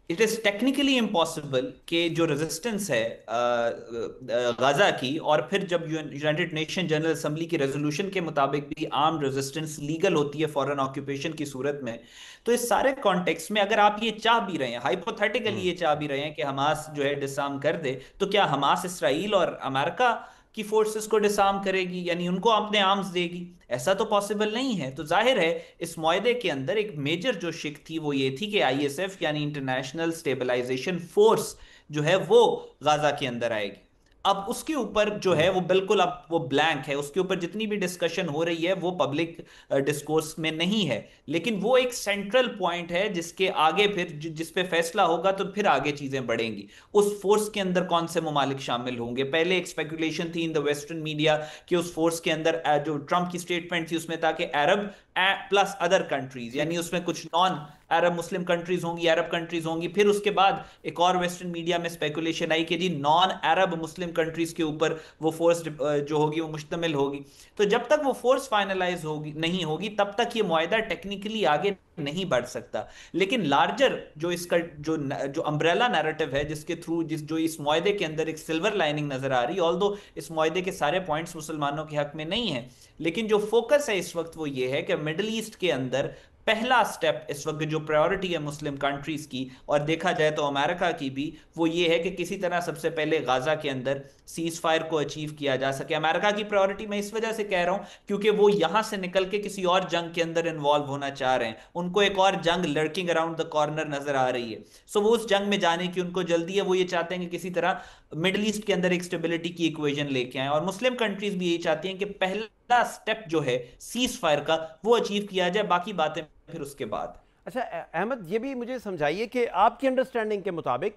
इट इज टेक्निकली इम्पॉसिबल कि जो रेजिस्टेंस है गाजा की, और फिर जब यूनाइटेड नेशन जनरल असेंबली की रेजोल्यूशन के मुताबिक भी आर्म्ड रेजिस्टेंस लीगल होती है फॉरेन ऑक्यूपेशन की सूरत में, तो इस सारे कॉन्टेक्स्ट में अगर आप ये चाह भी रहे हैं, हाइपोथेटिकली ये चाह भी रहे हैं कि हमास जो है डिसआर्म कर दे, तो क्या हमास इसराइल और अमेरिका की फोर्सेस को डिसआर्म करेगी, यानी उनको अपने आर्म्स देगी? ऐसा तो पॉसिबल नहीं है। तो जाहिर है इस मुआहदे के अंदर एक मेजर जो शिक थी वो ये थी कि आईएसएफ यानी इंटरनेशनल स्टेबलाइजेशन फोर्स जो है वो गाजा के अंदर आएगी। अब उसके ऊपर जो है वो बिल्कुल अब वो ब्लैंक है, उसके ऊपर जितनी भी डिस्कशन हो रही है वो पब्लिक डिस्कोर्स में नहीं है, लेकिन वो एक सेंट्रल पॉइंट है जिसके आगे फिर जिस पे फैसला होगा तो फिर आगे चीजें बढ़ेंगी। उस फोर्स के अंदर कौन से ममालिक शामिल होंगे? पहले एक स्पेकुलेशन थी इन द वेस्टर्न मीडिया कि उस फोर्स के अंदर जो ट्रंप की स्टेटमेंट थी उसमें था कि अरब प्लस अदर कंट्रीज, यानी उसमें कुछ नॉन अरब मुस्लिम कंट्रीज होंगी, अरब कंट्रीज होंगी। फिर उसके बाद एक और वेस्टर्न मीडिया में स्पेकुलेशन आई कि जी नॉन अरब मुस्लिम कंट्रीज के ऊपर वो फोर्स जो होगी वो मुश्तमिल होगी। तो जब तक वो फोर्स फाइनलाइज होगी नहीं होगी तब तक ये मुआहदा टेक्निकली आगे नहीं बढ़ सकता। लेकिन लार्जर जो इसका जो अम्ब्रेला नैरेटिव है जिसके थ्रू जो इस मुआहदे के अंदर एक सिल्वर लाइनिंग नजर आ रही है, ऑल्दो इस मुआहदे के सारे पॉइंट्स मुसलमानों के हक में नहीं है, लेकिन जो फोकस है इस वक्त वो ये है कि मिडिल ईस्ट के अंदर पहला स्टेप इस वक्त जो प्रायोरिटी है मुस्लिम कंट्रीज की, और देखा जाए तो अमेरिका की भी, वो ये है कि किसी तरह सबसे पहले गाजा के अंदर सीज फायर को अचीव किया जा सके। अमेरिका की प्रायोरिटी मैं इस वजह से कह रहा हूं क्योंकि वो यहां से निकल के किसी और जंग के अंदर इन्वॉल्व होना चाह रहे हैं। उनको एक और जंग लर्किंग अराउंड द कॉर्नर नजर आ रही है। सो वो उस जंग में जाने की उनको जल्दी है। वो ये चाहते हैं कि किसी तरह मिडिल ईस्ट के अंदर एक स्टेबिलिटी की इक्वेशन लेके आए, और मुस्लिम कंट्रीज भी यही चाहती हैं कि पहला स्टेप जो है सीज फायर का वो अचीव किया जाए, बाकी बातें फिर उसके बाद। अच्छा अहमद, ये भी मुझे समझाइए कि आपकी अंडरस्टैंडिंग के मुताबिक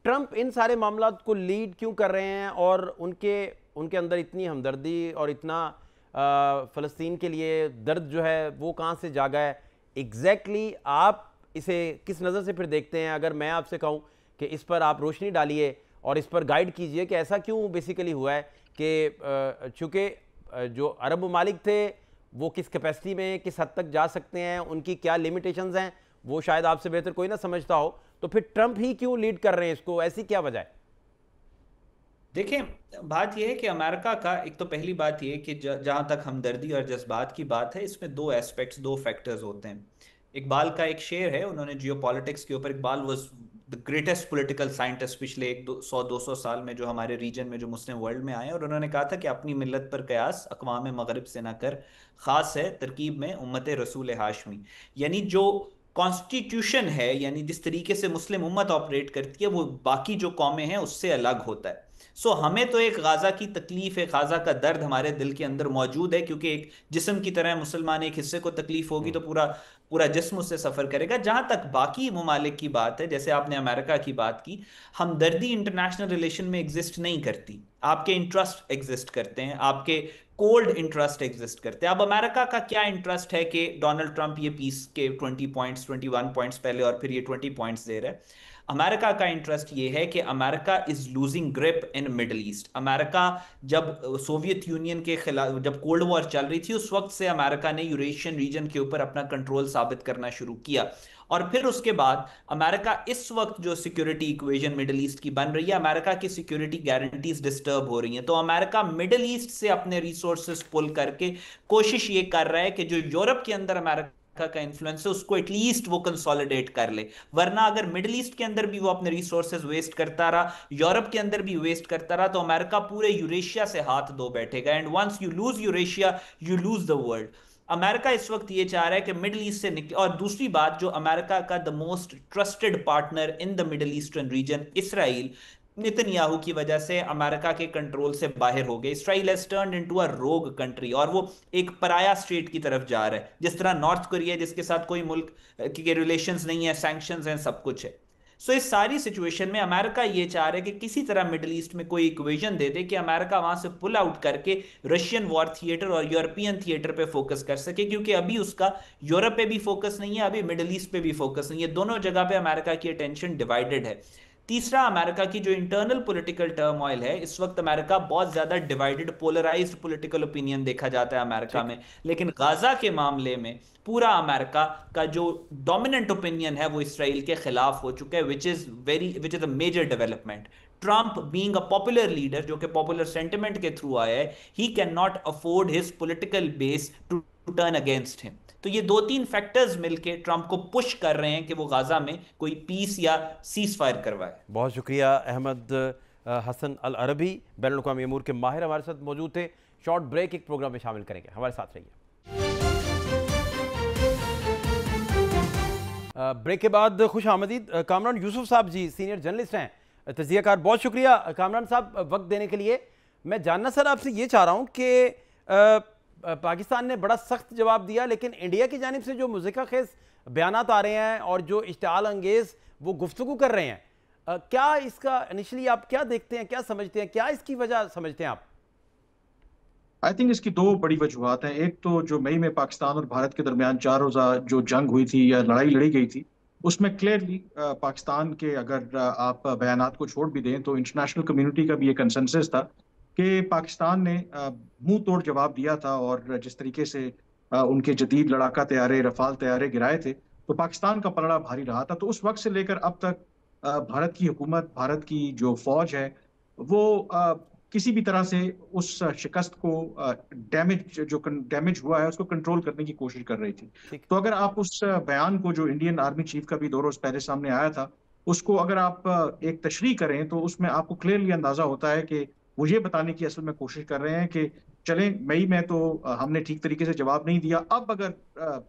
ट्रंप इन सारे मामलात को लीड क्यों कर रहे हैं, और उनके अंदर इतनी हमदर्दी और इतना फ़लस्तीन के लिए दर्द जो है वो कहाँ से जागा है एग्जैक्टली? आप इसे किस नज़र से फिर देखते हैं? अगर मैं आपसे कहूँ कि इस पर आप रोशनी डालिए और इस पर गाइड कीजिए कि ऐसा क्यों बेसिकली हुआ है कि चूँकि जो अरब ममालिक थे वो किस कैपेसिटी में किस हद तक जा सकते हैं, उनकी क्या लिमिटेशंस हैं, वो शायद आपसे बेहतर कोई ना समझता हो, तो फिर ट्रंप ही क्यों लीड कर रहे हैं इसको? ऐसी क्या वजह है? देखें, बात यह है कि अमेरिका का एक तो पहली बात यह है कि जहां तक हमदर्दी और जज्बात की बात है, इसमें दो एस्पेक्ट्स, दो फैक्टर्स होते हैं। इकबाल का एक शेर है, उन्होंने जियोपॉलिटिक्स के ऊपर, Iqbal was the greatest political scientist पिछले 100-200 साल में जो हमारे रीजन में, जो मुस्लिम वर्ल्ड में आए, और उन्होंने कहा था कि अपनी मिल्लत पर कयास अक़वाम मगरिब से ना कर, खास है तरकीब में उम्मत रसूल हाशमी। यानी जो कॉन्स्टिट्यूशन है, यानी जिस तरीके से मुस्लिम उम्मत ऑपरेट करती है, वो बाकी जो कौमें हैं उससे अलग होता है। सो हमें तो एक गाजा की तकलीफ है, गाजा का दर्द हमारे दिल के अंदर मौजूद है, क्योंकि एक जिस्म की तरह मुसलमान एक हिस्से को तकलीफ होगी तो पूरा पूरा जिस्म उससे सफर करेगा। जहां तक बाकी ममालिक की बात है, जैसे आपने अमेरिका की बात की, हमदर्दी इंटरनेशनल रिलेशन में एग्जिस्ट नहीं करती। आपके इंटरेस्ट एग्जिस्ट करते हैं, आपके कोल्ड इंटरेस्ट एग्जिस्ट करते हैं। अब अमेरिका का क्या इंटरेस्ट है कि डोनाल्ड ट्रंप ये पीस के 20 पॉइंट्स, 21 पॉइंट्स पहले और फिर ये 20 पॉइंट्स दे रहा है। अमेरिका का इंटरेस्ट ये है कि America is losing grip in middle east. America जब सोवियत यूनियन के खिलाफ, जब कोल्ड वॉर चल रही थी, उस वक्त से अमेरिका ने यूरेशियन रीजन के ऊपर अपना कंट्रोल साबित करना शुरू किया। और फिर उसके बाद अमेरिका इस वक्त जो सिक्योरिटी इक्वेशन मिडिल ईस्ट की बन रही है, अमेरिका की सिक्योरिटी गारंटीज डिस्टर्ब हो रही हैं। तो अमेरिका मिडिल ईस्ट से अपने रिसोर्सेज पुल करके कोशिश ये कर रहा है कि जो यूरोप के अंदर अमेरिका का इन्फ्लुएंस है उसको एटलीस्ट वो कंसोलिडेट कर ले। वरना अगर मिडिल ईस्ट के अंदर भी वो अपने रिसोर्सेज वेस्ट करता रहा, यूरोप के अंदर भी वेस्ट करता रहा, तो अमेरिका पूरे यूरेशिया से हाथ धो बैठेगा। And once you lose Eurasia, you lose the world. America इस वक्त ये चाह रहा है कि मिडिल ईस्ट से निकले। और दूसरी बात, जो अमेरिका का the most trusted partner in the middle eastern region, Israel, Netanyahu की वजह से अमेरिका के कंट्रोल से बाहर हो गए। Israel has turned into a रोग कंट्री, और वो एक पराया स्टेट की तरफ जा रहा है, जिस तरह नॉर्थ कोरिया जिसके साथ कोई मुल्क के रिलेशंस नहीं है, सैंक्शंस हैं, सब कुछ है। सो इस सारी सिचुएशन में अमेरिका ये चाह रहा है कि किसी तरह मिडिल ईस्ट में कोई इक्वेशन दे दे कि अमेरिका वहां से पुल आउट करके रशियन वॉर थिएटर और यूरोपियन थिएटर पे फोकस कर सके, क्योंकि अभी उसका यूरोप पे भी फोकस नहीं है, अभी मिडिल ईस्ट पे भी फोकस नहीं है। दोनों जगह पे अमेरिका की अटेंशन डिवाइडेड है। तीसरा, अमेरिका की जो इंटरनल पॉलिटिकल टर्मोइल है, इस वक्त अमेरिका बहुत ज्यादा डिवाइडेड, पोलराइज्ड पॉलिटिकल ओपिनियन देखा जाता है अमेरिका में। लेकिन गाजा के मामले में पूरा अमेरिका का जो डोमिनेंट ओपिनियन है वो इसराइल के खिलाफ हो चुका है, which is a major development. Trump being a popular leader, जो कि पॉपुलर सेंटिमेंट के थ्रू आया है, he can not afford his political base to turn against him. तो ये दो तीन फैक्टर्स मिलके ट्रंप को पुश कर रहे हैं कि वो गाजा में कोई पीस या सीज फायर करवाए। बहुत शुक्रिया। अहमद हसन अल अरबी, बैनुल अक़वामी अमूर के माहिर, हमारे साथ मौजूद थे। शॉर्ट ब्रेक एक प्रोग्राम में शामिल करेंगे, हमारे साथ रहिए। ब्रेक के बाद खुश आमदीद कामरान यूसुफ साहब जी, सीनियर जर्नलिस्ट हैं, तजियाकार। बहुत शुक्रिया कामरान साहब वक्त देने के लिए। मैं जानना सर आपसे ये चाह रहा हूँ कि पाकिस्तान ने बड़ा सख्त जवाब दिया, लेकिन इंडिया की जानिब से जो मुज़िका खेज़ बयानात आ रहे हैं और जो इश्तिआल अंगेज़ वो गुफ्तगू कर रहे हैं, क्या इसका इनिशियली आप क्या देखते हैं, क्या समझते हैं, क्या इसकी वजह समझते हैं आप? आई थिंक इसकी दो बड़ी वजूहत हैं। एक तो जो मई में पाकिस्तान और भारत के दरमियान 4 रोज़ा जो जंग हुई थी या लड़ाई लड़ी गई थी, उसमें क्लियरली पाकिस्तान के, अगर आप बयानात को छोड़ भी दें, तो इंटरनेशनल कम्युनिटी का भी एक कंसेंसस था कि पाकिस्तान ने मुंह तोड़ जवाब दिया था। और जिस तरीके से उनके जदीद लड़ाका तैयारे, रफाल तैयारे गिराए थे, तो पाकिस्तान का पलड़ा भारी रहा था। तो उस वक्त से लेकर अब तक भारत की हुकूमत, भारत की जो फौज है, वो किसी भी तरह से उस शिकस्त को, डैमेज हुआ है, उसको कंट्रोल करने की कोशिश कर रही थी। तो अगर आप उस बयान को, जो इंडियन आर्मी चीफ का भी 2 रोज पहले सामने आया था, उसको अगर आप एक तशरीह करें, तो उसमें आपको क्लियरली अंदाजा होता है कि वो ये बताने की असल में कोशिश कर रहे हैं कि चलें, मई में तो हमने ठीक तरीके से जवाब नहीं दिया, अब अगर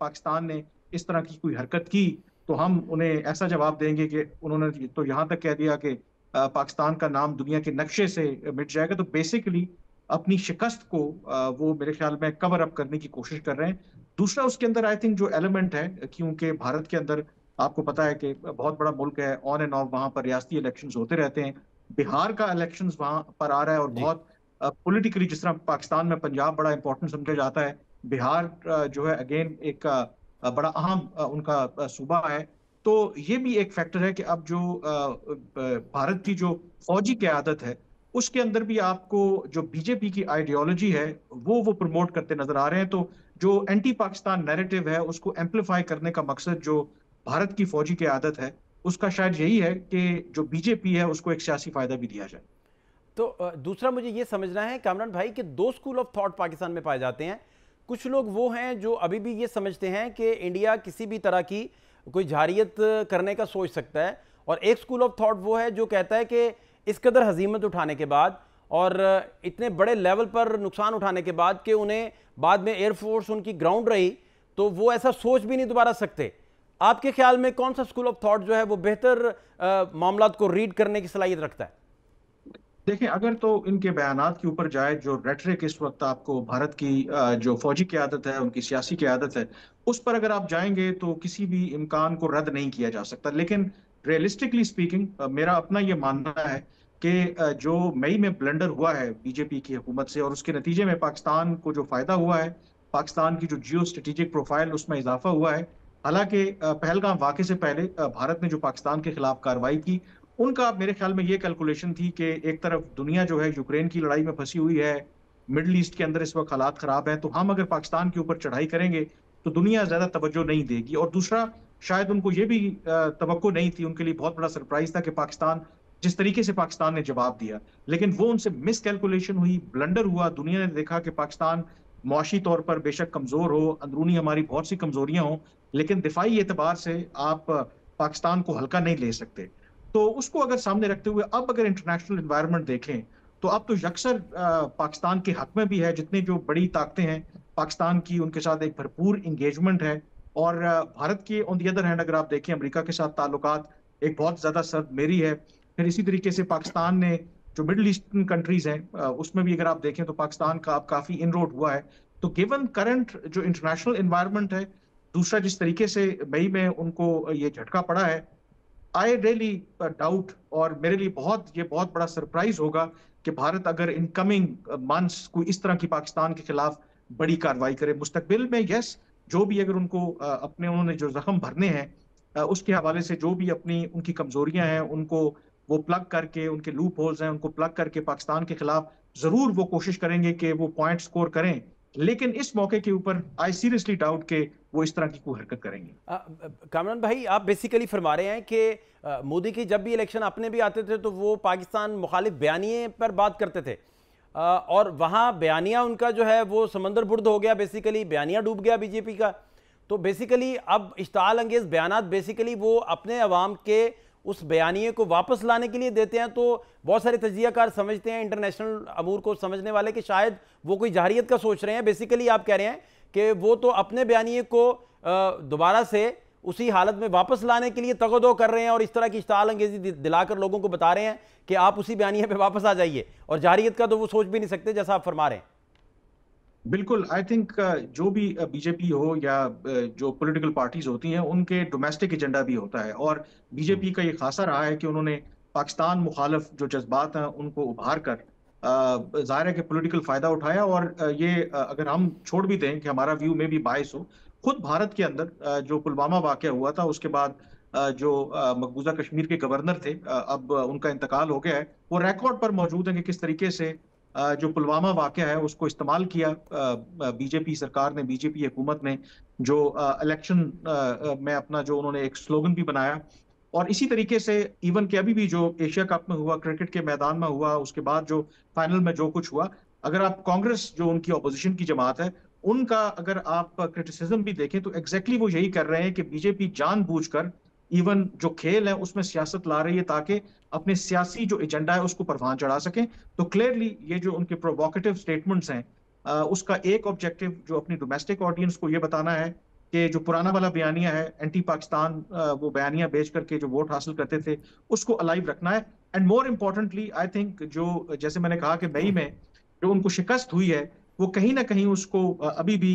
पाकिस्तान ने इस तरह की कोई हरकत की तो हम उन्हें ऐसा जवाब देंगे कि उन्होंने तो यहाँ तक कह दिया कि पाकिस्तान का नाम दुनिया के नक्शे से मिट जाएगा। तो बेसिकली अपनी शिकस्त को वो मेरे ख्याल में कवर अप करने की कोशिश कर रहे हैं। दूसरा, उसके अंदर आई थिंक जो एलिमेंट है, क्योंकि भारत के अंदर आपको पता है कि बहुत बड़ा मुल्क है, ऑन एंड ऑफ वहाँ पर रियासती इलेक्शंस होते रहते हैं। बिहार का इलेक्शंस वहाँ पर आ रहा है और बहुत पॉलिटिकली, जिस तरह पाकिस्तान में पंजाब बड़ा इंपॉर्टेंट समझा जाता है, बिहार जो है अगेन एक बड़ा अहम उनका सूबा है। तो ये भी एक फैक्टर है कि अब जो भारत की जो फौजी क़यादत है, उसके अंदर भी आपको जो बीजेपी की आइडियोलॉजी है वो प्रमोट करते नजर आ रहे हैं। तो जो एंटी पाकिस्तान नैरेटिव है, उसको एम्पलीफाई करने का मकसद जो भारत की फौजी क़यादत है, उसका शायद यही है कि जो बीजेपी है उसको एक सियासी फायदा भी दिया जाए। तो दूसरा मुझे ये समझना है कामरान भाई कि दो स्कूल ऑफ थॉट पाकिस्तान में पाए जाते हैं। कुछ लोग वो हैं जो अभी भी ये समझते हैं कि इंडिया किसी भी तरह की कोई जारियत करने का सोच सकता है, और एक स्कूल ऑफ थॉट वो है जो कहता है कि इस कदर हजीमत उठाने के बाद और इतने बड़े लेवल पर नुकसान उठाने के बाद कि उन्हें बाद में एयरफोर्स उनकी ग्राउंड रही तो वो ऐसा सोच भी नहीं दोबारा सकते। आपके ख्याल में कौन सा स्कूल ऑफ थॉट जो है वो बेहतर मामलात को रीड करने की सलाहियत रखता है? देखिए, अगर तो इनके बयानात के ऊपर जाए, जो रेटरिक इस वक्त आपको भारत की जो फौजी क़यादत है, उनकी सियासी क़यादत है, उस पर अगर आप जाएंगे तो किसी भी इम्कान को रद्द नहीं किया जा सकता। लेकिन रियलिस्टिकली स्पीकिंग मेरा अपना ये मानना है कि जो मई में ब्लंडर हुआ है बीजेपी की हुकूमत से, और उसके नतीजे में पाकिस्तान को जो फायदा हुआ है, पाकिस्तान की जो जियो स्ट्रेटेजिक प्रोफाइल उसमें इजाफा हुआ है। हालांकि पहलगाम वाक़े से पहले भारत ने जो पाकिस्तान के खिलाफ कार्रवाई की, उनका मेरे ख्याल में ये कैलकुलेशन थी कि एक तरफ दुनिया जो है यूक्रेन की लड़ाई में फंसी हुई है, मिडल ईस्ट के अंदर इस वक्त हालात खराब है, तो हम अगर पाकिस्तान के ऊपर चढ़ाई करेंगे तो दुनिया ज्यादा तवज्जो नहीं देगी। और दूसरा, शायद उनको ये भी तवक्को नहीं थी, उनके लिए बहुत बड़ा सरप्राइज था कि पाकिस्तान जिस तरीके से पाकिस्तान ने जवाब दिया, लेकिन वो उनसे मिस कैलकुलेशन हुई, ब्लंडर हुआ। दुनिया ने देखा कि पाकिस्तान मुआशी तौर पर बेशक कमजोर हो, अंदरूनी हमारी बहुत सी कमजोरियां हो, लेकिन दिफाई एतबार से आप पाकिस्तान को हल्का नहीं ले सकते। तो उसको अगर सामने रखते हुए अब अगर इंटरनेशनल एनवायरनमेंट देखें तो अब तो यकसर पाकिस्तान के हक में भी है, जितनी जो बड़ी ताकतें हैं पाकिस्तान की, उनके साथ एक भरपूर इंगेजमेंट है। और भारत के ऑन दी अदर हैंड अगर आप देखें, अमेरिका के साथ ताल्लुकात एक बहुत ज्यादा सर्द मेरी है। फिर इसी तरीके से पाकिस्तान ने जो मिडल ईस्टर्न कंट्रीज हैं उसमें भी अगर आप देखें तो पाकिस्तान का अब काफी इनरोड हुआ है। तो गिवन करंट जो इंटरनेशनल एनवायरनमेंट है, दूसरा जिस तरीके से मई में उनको ये झटका पड़ा है, आई रियली डाउट, और मेरे लिए ये बहुत बड़ा सरप्राइज होगा कि भारत अगर इनकमिंग मंथ्स कोई इस तरह की पाकिस्तान के खिलाफ बड़ी कार्रवाई करे मुस्तकबिल में। यस, जो भी अगर उनको अपने उन्होंने जो जख्म भरने हैं उसके हवाले से जो भी अपनी उनकी कमजोरियां हैं उनको वो प्लग करके, उनके लूप होल्स हैं उनको प्लग करके पाकिस्तान के खिलाफ जरूर वो कोशिश करेंगे कि वो पॉइंट स्कोर करें। लेकिन इस मौके के ऊपर आई सीरियसली डाउट के वो इस तरह की कोई हरकत करेंगे। कामरान भाई, आप बेसिकली फरमा रहे हैं कि मोदी की जब भी इलेक्शन अपने भी आते थे तो वो पाकिस्तान मुखालिफ बयानिए पर बात करते थे, और वहाँ बयानिया उनका जो है वो समंदर बुर्द हो गया, बेसिकली बयानिया डूब गया बीजेपी का। तो बेसिकली अब इश्ताल अंगेज बयानात बेसिकली वो अपने अवाम के उस बयानिए को वापस लाने के लिए देते हैं। तो बहुत सारे तजियाकार समझते हैं, इंटरनेशनल अमूर को समझने वाले, कि शायद वो कोई जाहिरियत का सोच रहे हैं। बेसिकली आप कह रहे हैं कि वो तो अपने बयानिए को दोबारा से उसी हालत में वापस लाने के लिए तगदो कर रहे हैं और इस तरह की इश्ताल अंगेजी दिलाकर लोगों को बता रहे हैं कि आप उसी बयानिए पे वापस आ जाइए, और जाहिरियत का तो वो सोच भी नहीं सकते जैसा आप फरमा रहे हैं। बिल्कुल, आई थिंक जो भी बीजेपी हो या जो पॉलिटिकल पार्टीज होती हैं उनके डोमेस्टिक एजेंडा भी होता है, और बीजेपी का ये खासा रहा है कि उन्होंने पाकिस्तान मुखालिफ जो जज्बात हैं उनको उभार कर जाहिर है कि पॉलिटिकल फायदा उठाया। और ये अगर हम छोड़ भी दें कि हमारा व्यू में भी बायस हो, खुद भारत के अंदर जो पुलवामा वाकया हुआ था उसके बाद जो मकबूजा कश्मीर के गवर्नर थे, अब उनका इंतकाल हो गया है, वो रिकॉर्ड पर मौजूद है कि किस तरीके से जो पुलवामा वाकया है उसको इस्तेमाल किया बीजेपी सरकार ने, बीजेपी हुकूमत ने, जो इलेक्शन में अपना जो उन्होंने एक स्लोगन भी बनाया। और इसी तरीके से इवन के अभी भी जो एशिया कप में हुआ, क्रिकेट के मैदान में हुआ, उसके बाद जो फाइनल में जो कुछ हुआ, अगर आप कांग्रेस जो उनकी अपोजिशन की जमात है उनका अगर आप क्रिटिसिज्म भी देखें तो एग्जैक्टली वो यही कर रहे हैं कि बीजेपी जानबूझकर इवन जो खेल है उसमें सियासत ला रही है ताकि अपने सियासी जो एजेंडा है उसको परवान चढ़ा सके। तो क्लियरली ये जो उनके प्रोवोकेटिव स्टेटमेंट्स हैं उसका एक ऑब्जेक्टिव जो अपनी डोमेस्टिक ऑडियंस को ये बताना है कि जो पुराना वाला बयानिया है एंटी पाकिस्तान, वो बयानिया बेच करके जो वोट हासिल करते थे उसको अलाइव रखना है। And more importantly I think जो जैसे मैंने कहा कि मई में जो उनको शिकस्त हुई है वो कहीं ना कहीं उसको अभी भी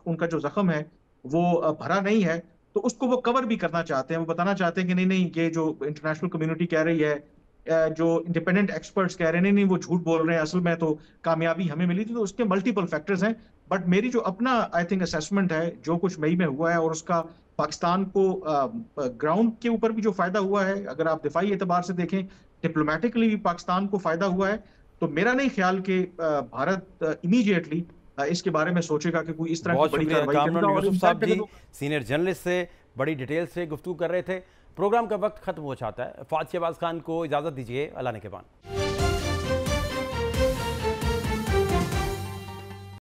उनका जो जख्म है वो भरा नहीं है, तो उसको वो कवर भी करना चाहते हैं। वो बताना चाहते हैं कि नहीं नहीं, ये जो इंटरनेशनल कम्युनिटी कह रही है, जो इंडिपेंडेंट एक्सपर्ट्स कह रहे हैं, नहीं नहीं वो झूठ बोल रहे हैं, असल में तो कामयाबी हमें मिली थी। तो उसके मल्टीपल फैक्टर्स हैं, बट मेरी जो अपना आई थिंक असेसमेंट है जो कुछ मई में हुआ है और उसका पाकिस्तान को ग्राउंड के ऊपर भी जो फायदा हुआ है, अगर आप दिफाई एतबार से देखें, डिप्लोमेटिकली भी पाकिस्तान को फायदा हुआ है, तो मेरा नहीं ख्याल कि भारत इमीडिएटली इसके बारे में सोचेगा कि कोई इस तरह की बड़ी कार्रवाई करेगा। कामरान यूसुफ साहब जी सीनियर जर्नलिस्ट से बड़ी डिटेल से गुफ्तगू कर रहे थे। प्रोग्राम का वक्त खत्म हो जाता है। फात शहबाज खान को इजाजत दीजिए, अल्लाह ने के बाद।